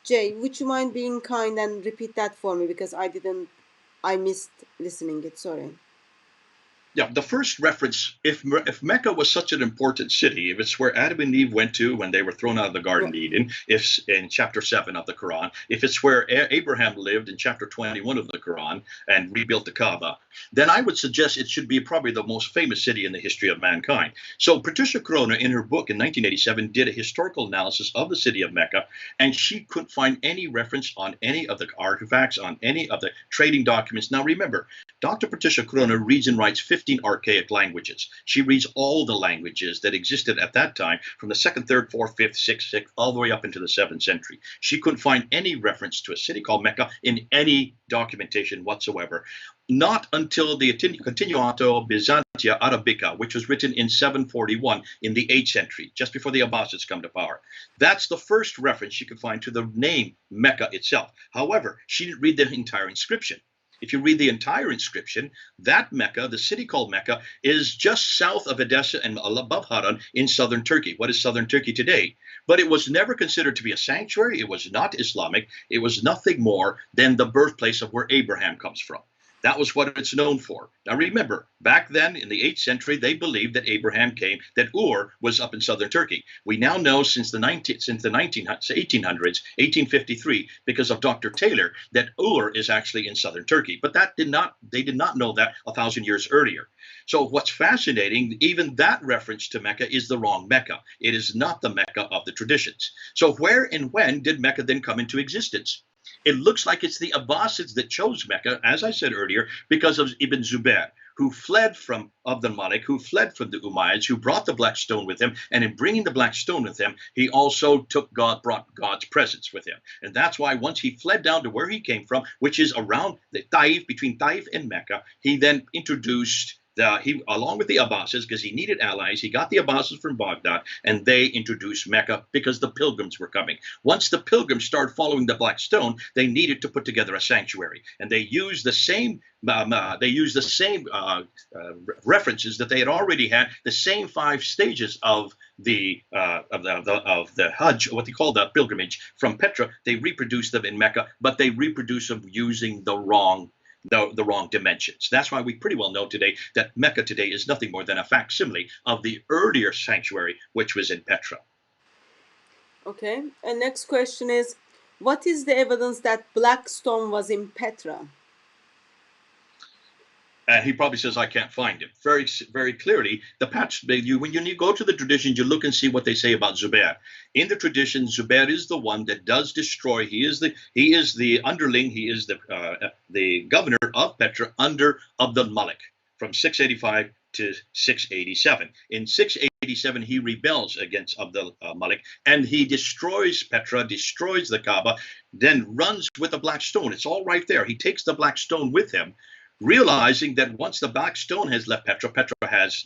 Jay, would you mind being kind and repeat that for me, because I missed listening it, sorry. Yeah, the first reference, if Mecca was such an important city, if it's where Adam and Eve went to when they were thrown out of the Garden of Eden, if in chapter 7 of the Quran, if it's where Abraham lived in chapter 21 of the Quran and rebuilt the Kaaba, then I would suggest it should be probably the most famous city in the history of mankind. So Patricia Corona, in her book in 1987, did a historical analysis of the city of Mecca, and she couldn't find any reference on any of the artifacts, on any of the trading documents. Now remember, Dr. Patricia Corona reads and writes 15 archaic languages. She reads all the languages that existed at that time from the 2nd, 3rd, 4th, 5th, 6th, 6th, all the way up into the 7th century. She couldn't find any reference to a city called Mecca in any documentation whatsoever. Not until the Continuato Byzantia Arabica, which was written in 741 in the 8th century, just before the Abbasids come to power. That's the first reference she could find to the name Mecca itself. However, she didn't read the entire inscription. If you read the entire inscription, that Mecca, the city called Mecca, is just south of Edessa and above Haran in southern Turkey. What is southern Turkey today? But it was never considered to be a sanctuary. It was not Islamic. It was nothing more than the birthplace of where Abraham comes from. That was what it's known for. Now remember, back then in the 8th century, they believed that Abraham came, that Ur was up in southern Turkey. We now know since the 1800s, 1853, because of Dr. Taylor, that Ur is actually in southern Turkey. But they did not know that 1,000 years earlier. So what's fascinating, even that reference to Mecca is the wrong Mecca. It is not the Mecca of the traditions. So where and when did Mecca then come into existence? It looks like it's the Abbasids that chose Mecca, as I said earlier, because of Ibn Zubair, who fled from Abd al-Malik, who fled from the Umayyads, who brought the black stone with him. And in bringing the black stone with him, he also brought God's presence with him. And that's why once he fled down to where he came from, which is around the Taif, between Taif and Mecca, he then introduced along with the Abbasids, because he needed allies, he got the Abbasids from Baghdad, and they introduced Mecca because the pilgrims were coming. Once the pilgrims started following the black stone, they needed to put together a sanctuary, and they used the same references that they had already had, the same 5 stages of the Hajj, what they call the pilgrimage from Petra. They reproduced them in Mecca, but they reproduced them using the wrong dimensions. That's why we pretty well know today that Mecca today is nothing more than a facsimile of the earlier sanctuary, which was in Petra. Okay, and next question is, what is the evidence that black stone was in Petra? And he probably says, I can't find it. Very, very clearly, when you go to the traditions, you look and see what they say about Zubair. In the tradition, Zubair is the one that does destroy. He is the underling. He is the governor of Petra under Abd al-Malik from 685 to 687. In 687, he rebels against Abd al-Malik, and he destroys Petra, destroys the Kaaba, then runs with the black stone. It's all right there. He takes the black stone with him, realizing that once the black stone has left Petra, Petra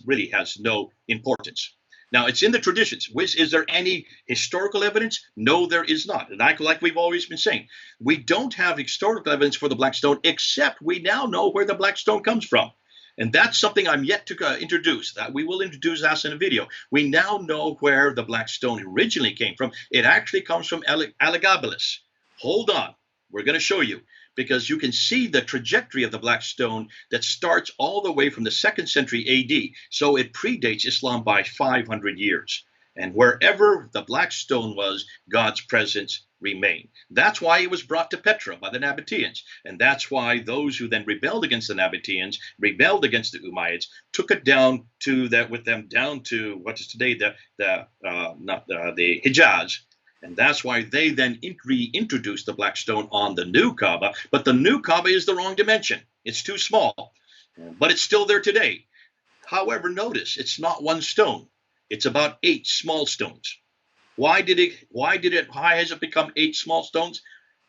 really has no importance. Now, it's in the traditions. Is there any historical evidence? No, there is not. And like we've always been saying, we don't have historical evidence for the black stone, except we now know where the black stone comes from. And that's something I'm yet to introduce. That we will introduce that in a video. We now know where the black stone originally came from. It actually comes from Elagabalus. Hold on. We're going to show you, because you can see the trajectory of the black stone that starts all the way from the 2nd century AD. So it predates Islam by 500 years. And wherever the black stone was, God's presence remained. That's why it was brought to Petra by the Nabateans. And that's why those who then rebelled against the Nabateans, rebelled against the Umayyads, took it down to what is today the Hijaz. And that's why they then reintroduced the black stone on the new Kaaba. But the new Kaaba is the wrong dimension. It's too small. but it's still there today. However, notice it's not one stone. It's about 8 small stones. Why has it become 8 small stones?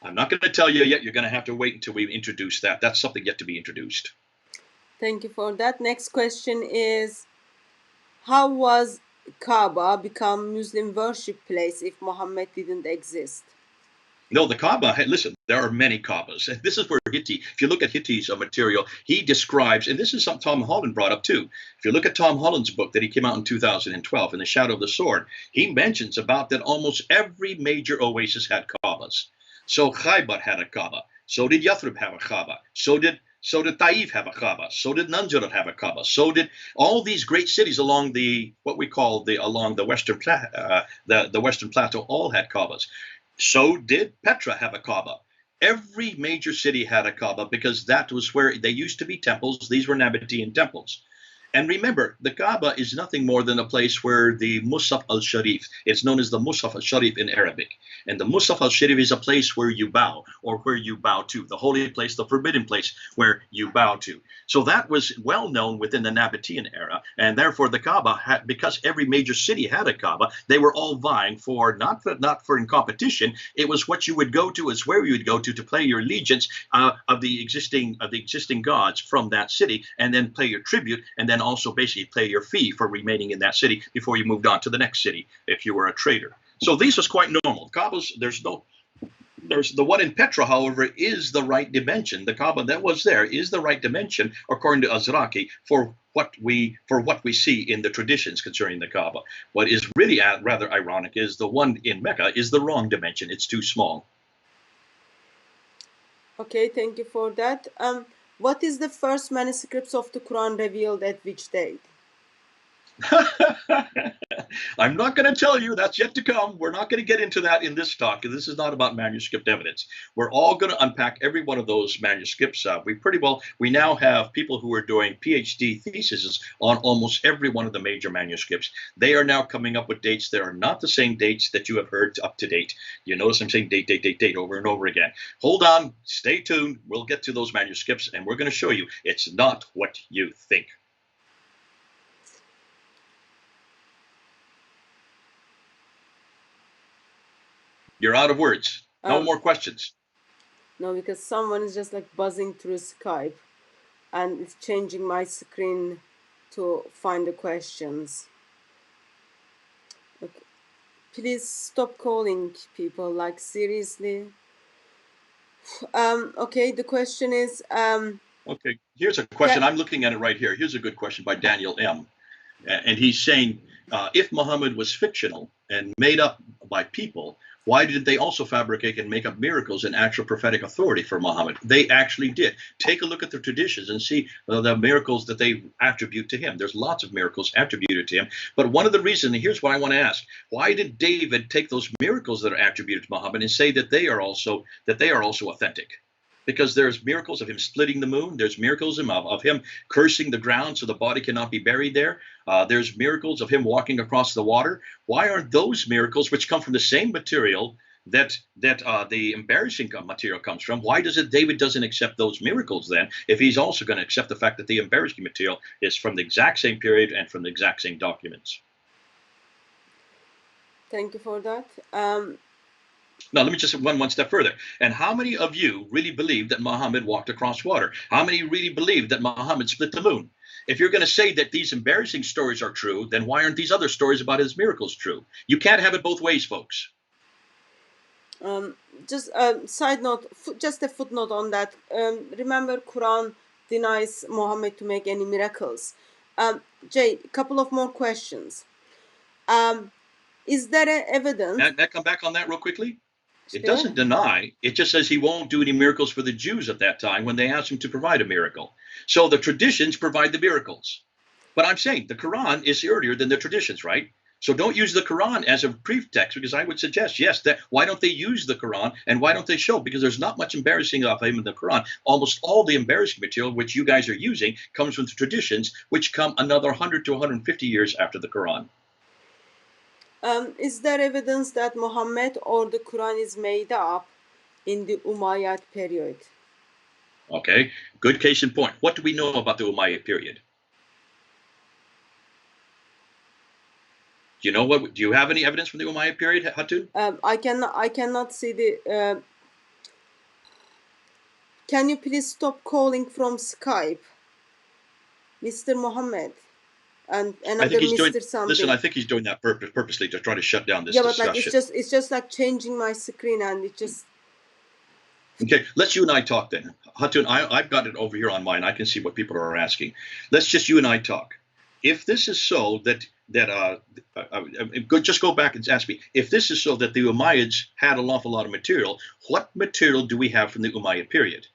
I'm not going to tell you yet. You're going to have to wait until we introduce that. That's something yet to be introduced. Thank you for that. Next question is, how was Kaaba become Muslim worship place if Muhammad didn't exist? No, the Kaaba, listen, there are many Kaabas. And this is where Hitti, if you look at Hitti's material, he describes, and this is something Tom Holland brought up too. If you look at Tom Holland's book that he came out in 2012, In the Shadow of the Sword, he mentions about that almost every major oasis had Kaabas. So Khaybar had a Kaaba. So did Yathrib have a Kaaba. So did Taif have a Kaaba. So did Nanjarat have a Kaaba. So did all these great cities along the what we call along the western the Western Plateau all had Kaabas. So did Petra have a Kaaba. Every major city had a Kaaba because that was where they used to be temples. These were Nabatean temples. And remember, the Kaaba is nothing more than a place where the Musaf al-Sharif, it's known as the Musaf al-Sharif in Arabic. And the Musaf al-Sharif is a place where you bow, or where you bow to, the holy place, the forbidden place where you bow to. So that was well known within the Nabatean era. And therefore the Kaaba, because every major city had a Kaaba, they were all vying for, not for in competition, it was what you would go to, is where you would go to play your allegiance of the existing gods from that city, and then pay your tribute, and then also basically pay your fee for remaining in that city before you moved on to the next city if you were a trader. So this was quite normal. Kaabas, there's the one in Petra, however, is the right dimension. The Kaaba that was there is the right dimension, according to Azraqi, for what we see in the traditions concerning the Kaaba. What is really rather ironic is the one in Mecca is the wrong dimension. It's too small. Okay, thank you for that. What is the first manuscripts of the Quran revealed at which date? I'm not going to tell you. That's yet to come. We're not going to get into that in this talk. This is not about manuscript evidence. We're all going to unpack every one of those manuscripts. We now have people who are doing PhD theses on almost every one of the major manuscripts. They are now coming up with dates that are not the same dates that you have heard up to date. You notice I'm saying date over and over again. Hold on. Stay tuned. We'll get to those manuscripts, and we're going to show you it's not what you think. You're out of words. No more questions. No, because someone is just like buzzing through Skype and it's changing my screen to find the questions. Okay. Please stop calling people, like seriously. Okay, the question is okay, here's a question. I'm looking at it right here. Here's a good question by Daniel M. And he's saying, if Muhammad was fictional and made up by people, why did they also fabricate and make up miracles and actual prophetic authority for Muhammad? They actually did. Take a look at the traditions and see the miracles that they attribute to him. There's lots of miracles attributed to him. But one of the reasons, and here's what I want to ask, why did David take those miracles that are attributed to Muhammad and say that they are also authentic? Because there's miracles of him splitting the moon. There's miracles of him cursing the ground so the body cannot be buried there. There's miracles of him walking across the water. Why aren't those miracles, which come from the same material that the embarrassing material comes from, why David doesn't accept those miracles then, if he's also going to accept the fact that the embarrassing material is from the exact same period and from the exact same documents? Thank you for that. Now, let me just one step further. And how many of you really believe that Muhammad walked across water? How many really believe that Muhammad split the moon? If you're going to say that these embarrassing stories are true, then why aren't these other stories about his miracles true? You can't have it both ways, folks. Just a side note, just a footnote on that. Remember, Quran denies Muhammad to make any miracles. Jay, a couple of more questions. Is there evidence? Can I come back on that real quickly? It doesn't deny. It just says he won't do any miracles for the Jews at that time when they asked him to provide a miracle. So the traditions provide the miracles. But I'm saying the Quran is earlier than the traditions, right? So don't use the Quran as a pretext, because I would suggest, yes, that why don't they use the Quran and why don't they show? Because there's not much embarrassing of him in the Quran. Almost all the embarrassing material which you guys are using comes from the traditions which come another 100 to 150 years after the Quran. Is there evidence that Muhammad or the Quran is made up in the Umayyad period? Okay, good case in point. What do we know about the Umayyad period? Do you know what? Do you have any evidence from the Umayyad period, Hatun? I cannot see the. Can you please stop calling from Skype, Mr. Mohammed, and I another think he's doing. Mr. Listen, something? I think he's doing that purposely to try to shut down this Yeah, but like discussion. it's just like changing my screen, and it just. Okay, let's you and I talk then. Hatun, I've got it over here on mine. I can see what people are asking. Let's just you and I talk. If this is so just go back and ask me. If this is so that the Umayyads had an awful lot of material, what material do we have from the Umayyad period?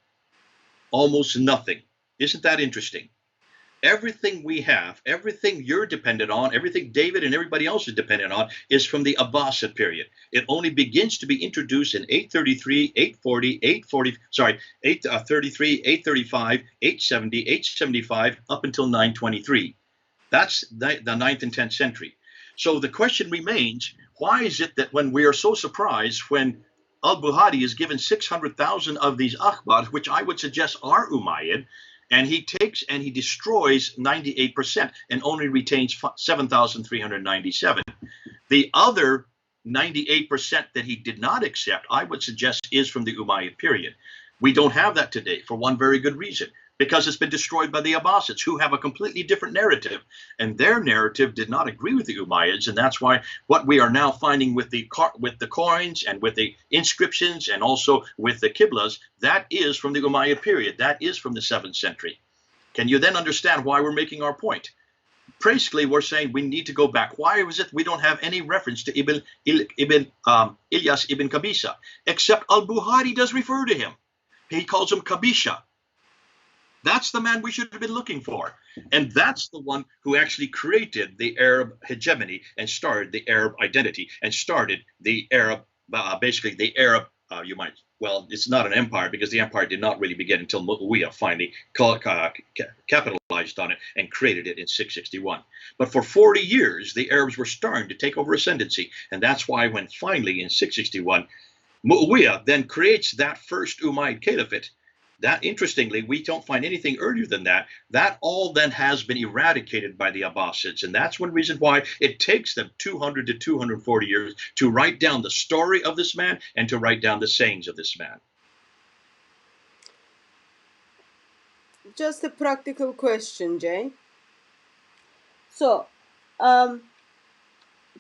Almost nothing. Isn't that interesting? Everything we have, everything you're dependent on, everything David and everybody else is dependent on is from the Abbasid period. It only begins to be introduced in 833, 840, 833, 835, 870, 875, up until 923. That's the 9th and 10th century. So the question remains, why is it that when we are so surprised when al-Buhari is given 600,000 of these akhbar, which I would suggest are Umayyad, and he takes and he destroys 98% and only retains 7,397. The other 98% that he did not accept, I would suggest, is from the Umayyad period. We don't have that today for one very good reason, because it's been destroyed by the Abbasids, who have a completely different narrative. And their narrative did not agree with the Umayyads, and that's why what we are now finding with the coins and with the inscriptions and also with the Qiblas, that is from the Umayyad period. That is from the 7th century. Can you then understand why we're making our point? Basically, we're saying we need to go back. Why is it we don't have any reference to Ilyas ibn Qabisa, except al-Buhari does refer to him. He calls him Qabisha. That's the man we should have been looking for. And that's the one who actually created the Arab hegemony and started the Arab identity and started the Arab, it's not an empire, because the empire did not really begin until Muawiyah finally capitalized on it and created it in 661. But for 40 years, the Arabs were starting to take over ascendancy. And that's why when finally in 661, Muawiyah then creates that first Umayyad Caliphate. That, interestingly, we don't find anything earlier than that. That all then has been eradicated by the Abbasids. And that's one reason why it takes them 200 to 240 years to write down the story of this man and to write down the sayings of this man. Just a practical question, Jay. So,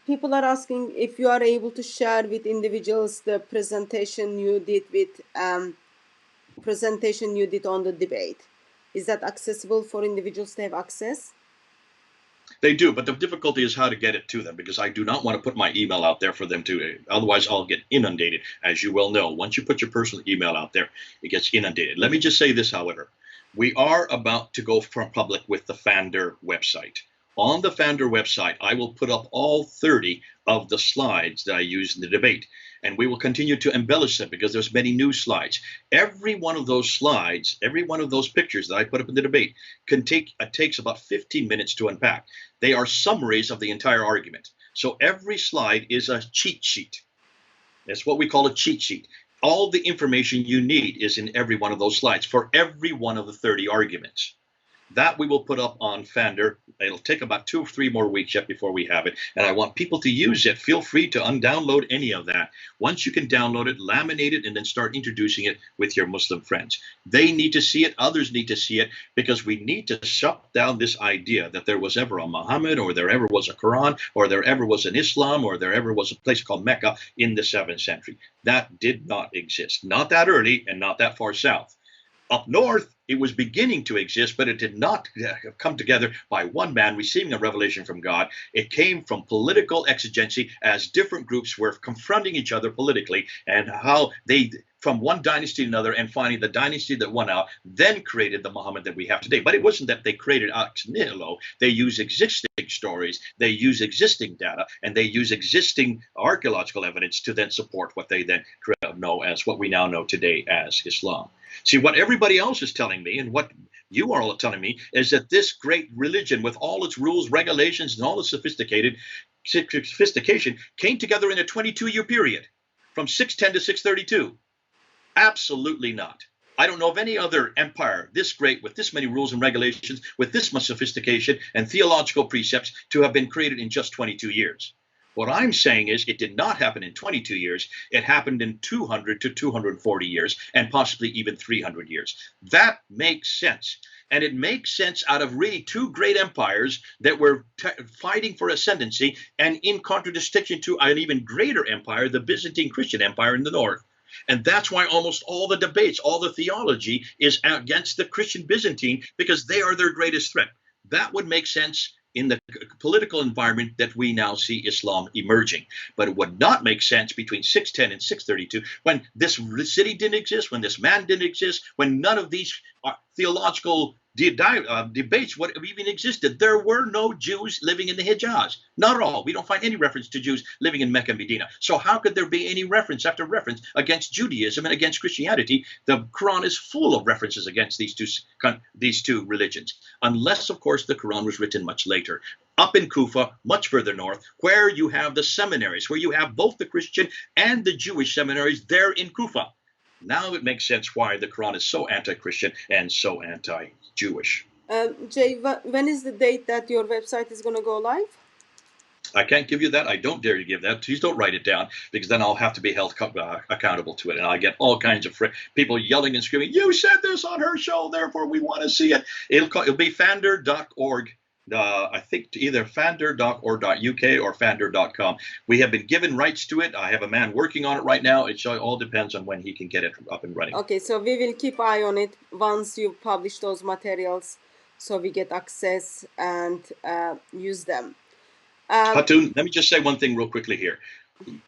people are asking if you are able to share with individuals the presentation you did on the debate. Is that accessible for individuals to have access? They do, but the difficulty is how to get it to them, because I do not want to put my email out there for them to, otherwise I'll get inundated. As you well know, once you put your personal email out there, it gets inundated. Let me just say this, however. We are about to go from public with the Fander website. On the Fander website, I will put up all 30 of the slides that I used in the debate. And we will continue to embellish them because there's many new slides. Every one of those slides, every one of those pictures that I put up in the debate takes about 15 minutes to unpack. They are summaries of the entire argument. So every slide is a cheat sheet. That's what we call a cheat sheet. All the information you need is in every one of those slides for every one of the 30 arguments. That we will put up on Fander. It'll take about 2 or 3 more weeks yet before we have it. And I want people to use it. Feel free to undownload any of that. Once you can download it, laminate it, and then start introducing it with your Muslim friends. They need to see it. Others need to see it, because we need to shut down this idea that there was ever a Muhammad, or there ever was a Quran, or there ever was an Islam, or there ever was a place called Mecca in the 7th century. That did not exist. Not that early and not that far south. Up north, it was beginning to exist, but it did not come together by one man receiving a revelation from God. It came from political exigency as different groups were confronting each other politically, and how they, from one dynasty to another, and finally the dynasty that won out, then created the Muhammad that we have today. But it wasn't that they created ex nihilo. They use existing stories, they use existing data, and they use existing archaeological evidence to then support what they then know as what we now know today as Islam. See, what everybody else is telling me, and what you are all telling me, is that this great religion, with all its rules, regulations, and all its sophistication, came together in a 22-year period, from 610 to 632. Absolutely not. I don't know of any other empire this great, with this many rules and regulations, with this much sophistication and theological precepts, to have been created in just 22 years. What I'm saying is it did not happen in 22 years. It happened in 200 to 240 years, and possibly even 300 years. That makes sense. And it makes sense out of really two great empires that were fighting for ascendancy, and in contradistinction to an even greater empire, the Byzantine Christian Empire in the north. And that's why almost all the debates, all the theology is against the Christian Byzantine, because they are their greatest threat. That would make sense in the political environment that we now see Islam emerging. But it would not make sense between 610 and 632, when this city didn't exist, when this man didn't exist, when none of these theological debates would have even existed. There were no Jews living in the Hijaz. Not at all. We don't find any reference to Jews living in Mecca and Medina. So how could there be any reference after reference against Judaism and against Christianity? The Quran is full of references against these two religions, unless, of course, the Quran was written much later. Up in Kufa, much further north, where you have the seminaries, where you have both the Christian and the Jewish seminaries there in Kufa. Now it makes sense why the Quran is so anti-Christian and so anti-Jewish. Jay, when is the date that your website is going to go live? I can't give you that. I don't dare to give that. Please don't write it down, because then I'll have to be held accountable to it. And I get all kinds of people yelling and screaming, "You said this on her show, therefore we want to see it." It'll be fander.org. I think either fander.org.uk or fander.com. We have been given rights to it. I have a man working on it right now. It all depends on when he can get it up and running. Okay, so we will keep eye on it once you publish those materials, so we get access and use them. Hatun, let me just say one thing real quickly here.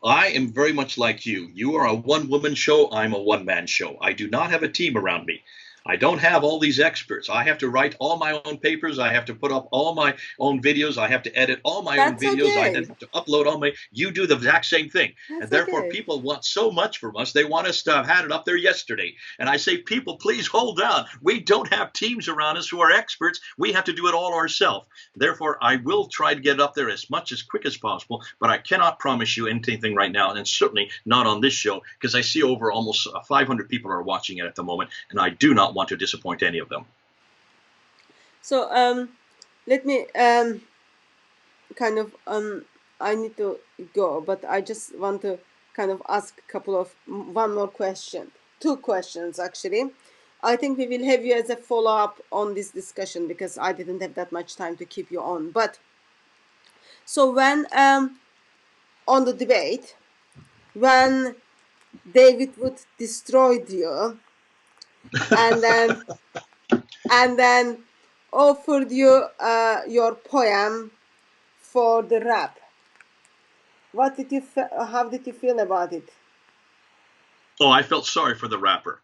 I am very much like you. You are a one-woman show. I'm a one-man show. I do not have a team around me. I don't have all these experts. I have to write all my own papers. I have to put up all my own videos. I have to edit all my own videos. Okay. I have to upload all my. You do the exact same thing. And therefore, people want so much from us. They want us to have had it up there yesterday. And I say, people, please hold down. We don't have teams around us who are experts. We have to do it all ourselves. Therefore, I will try to get it up there as quick as possible. But I cannot promise you anything right now, and certainly not on this show, because I see over almost 500 people are watching it at the moment, and I do not want to disappoint any of them. So let me I need to go, but I just want to kind of ask one more question, two questions actually. I think we will have you as a follow-up on this discussion, because I didn't have that much time to keep you on. But so when on the debate, when David Wood destroyed you, and then offered you your poem for the rap, how did you feel about it? Oh, I felt sorry for the rapper.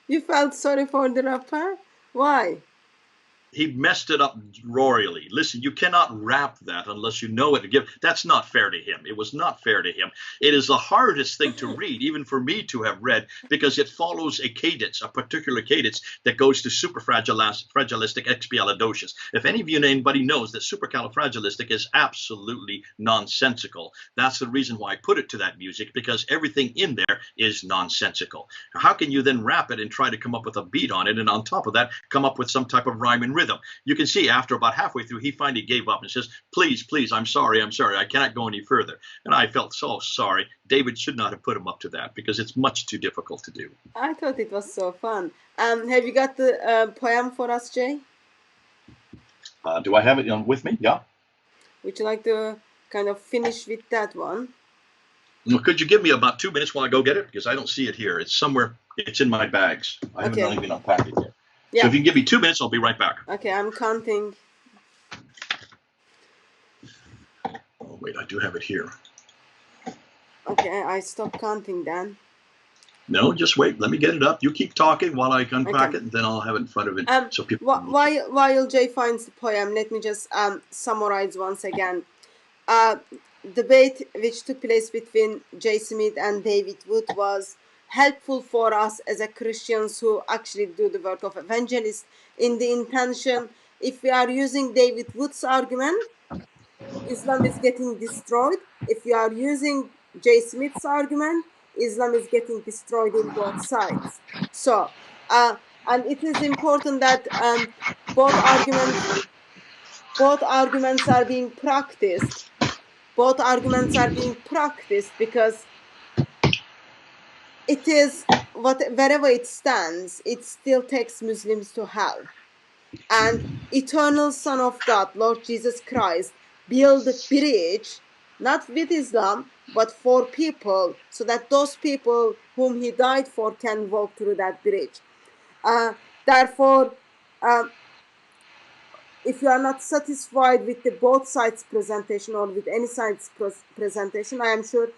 You felt sorry for the rapper? Why? He messed it up royally. Listen, you cannot rap that unless you know it. That's not fair to him. It was not fair to him. It is the hardest thing to read, even for me to have read, because it follows a cadence, a particular cadence that goes to superfragilistic expialidocious. If anybody knows that supercalifragilistic is absolutely nonsensical, that's the reason why I put it to that music, because everything in there is nonsensical. How can you then rap it and try to come up with a beat on it, and on top of that, come up with some type of rhyme and rhythm? You can see after about halfway through, he finally gave up and says, please, I'm sorry. I cannot go any further. And I felt so sorry. David should not have put him up to that, because it's much too difficult to do. I thought it was so fun. Have you got the poem for us, Jay? Do I have it with me? Yeah. Would you like to kind of finish with that one? Well, could you give me about 2 minutes while I go get it? Because I don't see it here. It's somewhere. It's in my bags. I haven't even unpacked it yet. Yeah. So if you can give me 2 minutes, I'll be right back. Okay, I'm counting. Oh, wait, I do have it here. Okay, I stopped counting then. No, just wait. Let me get it up. You keep talking while I unpack it, and then I'll have it in front of it. So people. While Jay finds the poem, let me just summarize once again. Debate which took place between Jay Smith and David Wood was helpful for us as a Christians who actually do the work of evangelist, in the intention, if we are using David Wood's argument, Islam is getting destroyed. If we are using Jay Smith's argument, Islam is getting destroyed in both sides. So And it is important that both arguments are being practiced. Both arguments are being practiced because it is wherever it stands, it still takes Muslims to hell. And eternal Son of God, Lord Jesus Christ, build a bridge, not with Islam, but for people, so that those people whom he died for can walk through that bridge. Therefore, if you are not satisfied with the both sides presentation or with any side's presentation, I am sure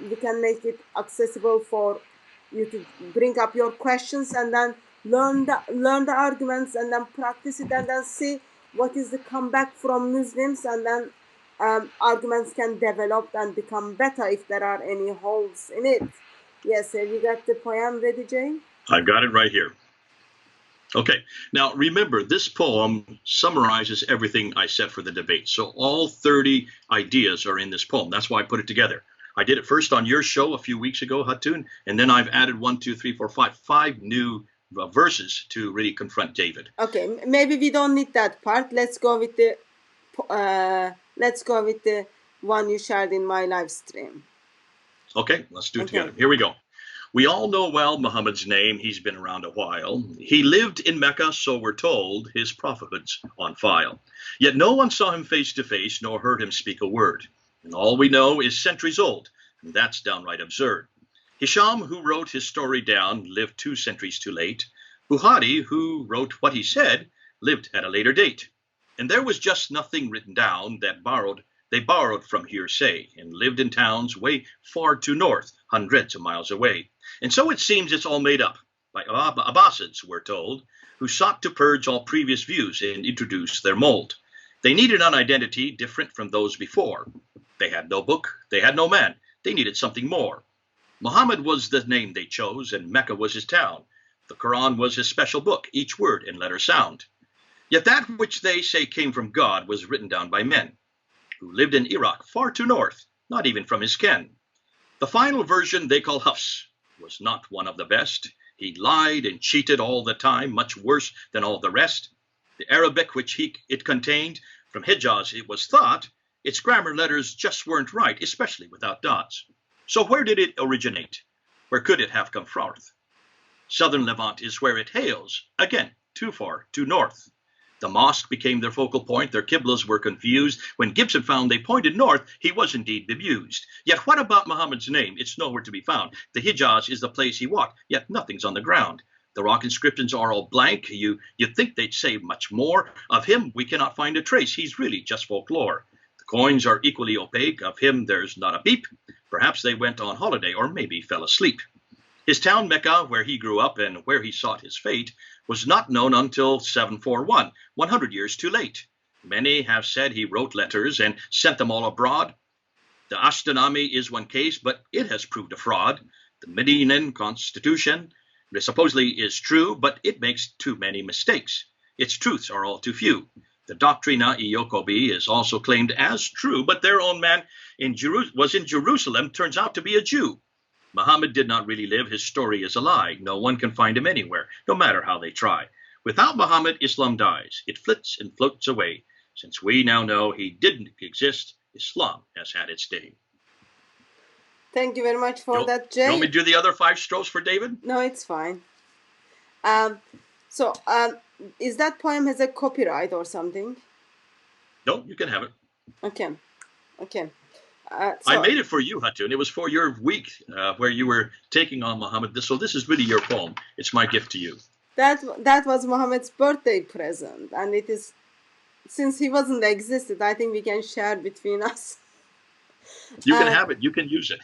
we can make it accessible for you to bring up your questions and then learn the arguments and then practice it and then see what is the comeback from Muslims, and then arguments can develop and become better if there are any holes in it. Yes, have you got the poem ready, Jane? I've got it right here. Okay, now remember, this poem summarizes everything I said for the debate. So all 30 ideas are in this poem. That's why I put it together. I did it first on your show a few weeks ago, Hatun, and then I've added 5 new verses to really confront David. Okay, maybe we don't need that part. Let's go with the one you shared in my live stream. Okay, let's do it together. Here we go. We all know well Muhammad's name. He's been around a while. He lived in Mecca, so we're told, his prophethood's on file. Yet no one saw him face to face, nor heard him speak a word. And all we know is centuries old, and that's downright absurd. Hisham, who wrote his story down, lived 2 centuries too late. Buhari, who wrote what he said, lived at a later date. And there was just nothing written down that they borrowed from hearsay and lived in towns way far to north, hundreds of miles away. And so it seems it's all made up by Abbasids, we're told, who sought to purge all previous views and introduce their mold. They needed an identity different from those before. They had no book, they had no man, they needed something more. Muhammad was the name they chose, and Mecca was his town. The Quran was his special book, each word and letter sound. Yet that which they say came from God was written down by men who lived in Iraq, far to north, not even from his ken. The final version they call Hafs was not one of the best. He lied and cheated all the time, much worse than all the rest. The Arabic which it contained, from Hijaz it was thought, its grammar letters just weren't right, especially without dots. So where did it originate? Where could it have come from? Southern Levant is where it hails, again, too far, too north. The mosque became their focal point, their qiblas were confused. When Gibson found they pointed north, he was indeed bemused. Yet what about Muhammad's name? It's nowhere to be found. The Hijaz is the place he walked, yet nothing's on the ground. The rock inscriptions are all blank. You'd think they'd say much more. Of him, we cannot find a trace. He's really just folklore. The coins are equally opaque. Of him, there's not a peep. Perhaps they went on holiday or maybe fell asleep. His town, Mecca, where he grew up and where he sought his fate, was not known until 741, 100 years too late. Many have said he wrote letters and sent them all abroad. The Ashtanami is one case, but it has proved a fraud. The Medinan Constitution supposedly is true, but it makes too many mistakes. Its truths are all too few. The Doctrina Iokobi is also claimed as true, but their own man was in Jerusalem, turns out to be a Jew. Muhammad did not really live. His story is a lie. No one can find him anywhere, no matter how they try. Without Muhammad, Islam dies. It flits and floats away. Since we now know he didn't exist, Islam has had its day. Thank you very much for that, Jay. You want me to do the other 5 strophes for David? No, it's fine. Is that poem has a copyright or something? No, you can have it. Okay. I made it for you, Hatun. It was for your week where you were taking on Muhammad. So this is really your poem. It's my gift to you. That was Muhammad's birthday present, and it is, since he wasn't existed, I think we can share between us. You can have it. You can use it.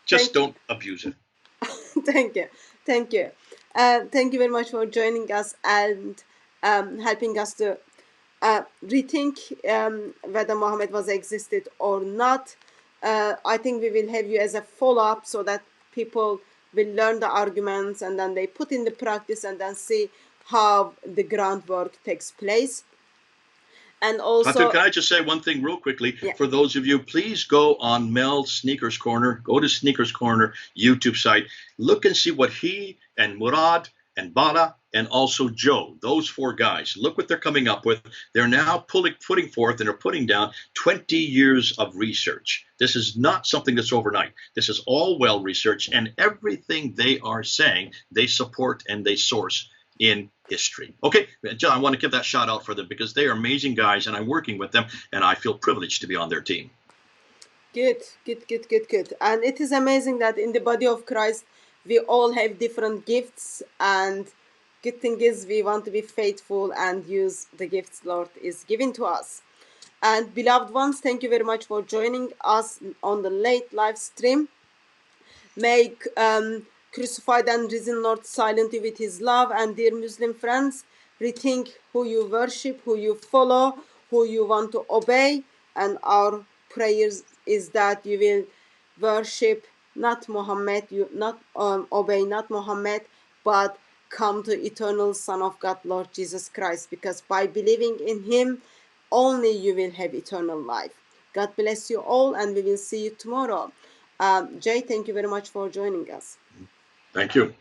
Just don't abuse it. Thank you. Thank you very much for joining us and helping us to rethink whether Muhammad was existed or not. I think we will have you as a follow-up so that people will learn the arguments and then they put in the practice and then see how the groundwork takes place. And also, Hatun, can I just say one thing real quickly? Yeah. For those of you, please go on Mel Sneakers Corner. Go to Sneakers Corner YouTube site. Look and see what he and Murad and Bala and also Joe, those four guys, look what they're coming up with. They're now putting forth and are putting down 20 years of research. This is not something that's overnight. This is all well researched, and everything they are saying, they support and they source in history. Okay, John, I want to give that shout out for them because they are amazing guys, and I'm working with them, and I feel privileged to be on their team. Good. And it is amazing that in the body of Christ, we all have different gifts, and good thing is we want to be faithful and use the gifts Lord is giving to us. And beloved ones, thank you very much for joining us on the late live stream. May crucified and risen Lord silent you with his love. And dear Muslim friends, rethink who you worship, who you follow, who you want to obey. And our prayers is that you will worship not Muhammad, you not obey not Muhammad, but come to eternal Son of God, Lord Jesus Christ, because by believing in him, only you will have eternal life. God bless you all, and we will see you tomorrow. Jay, thank you very much for joining us. Thank you.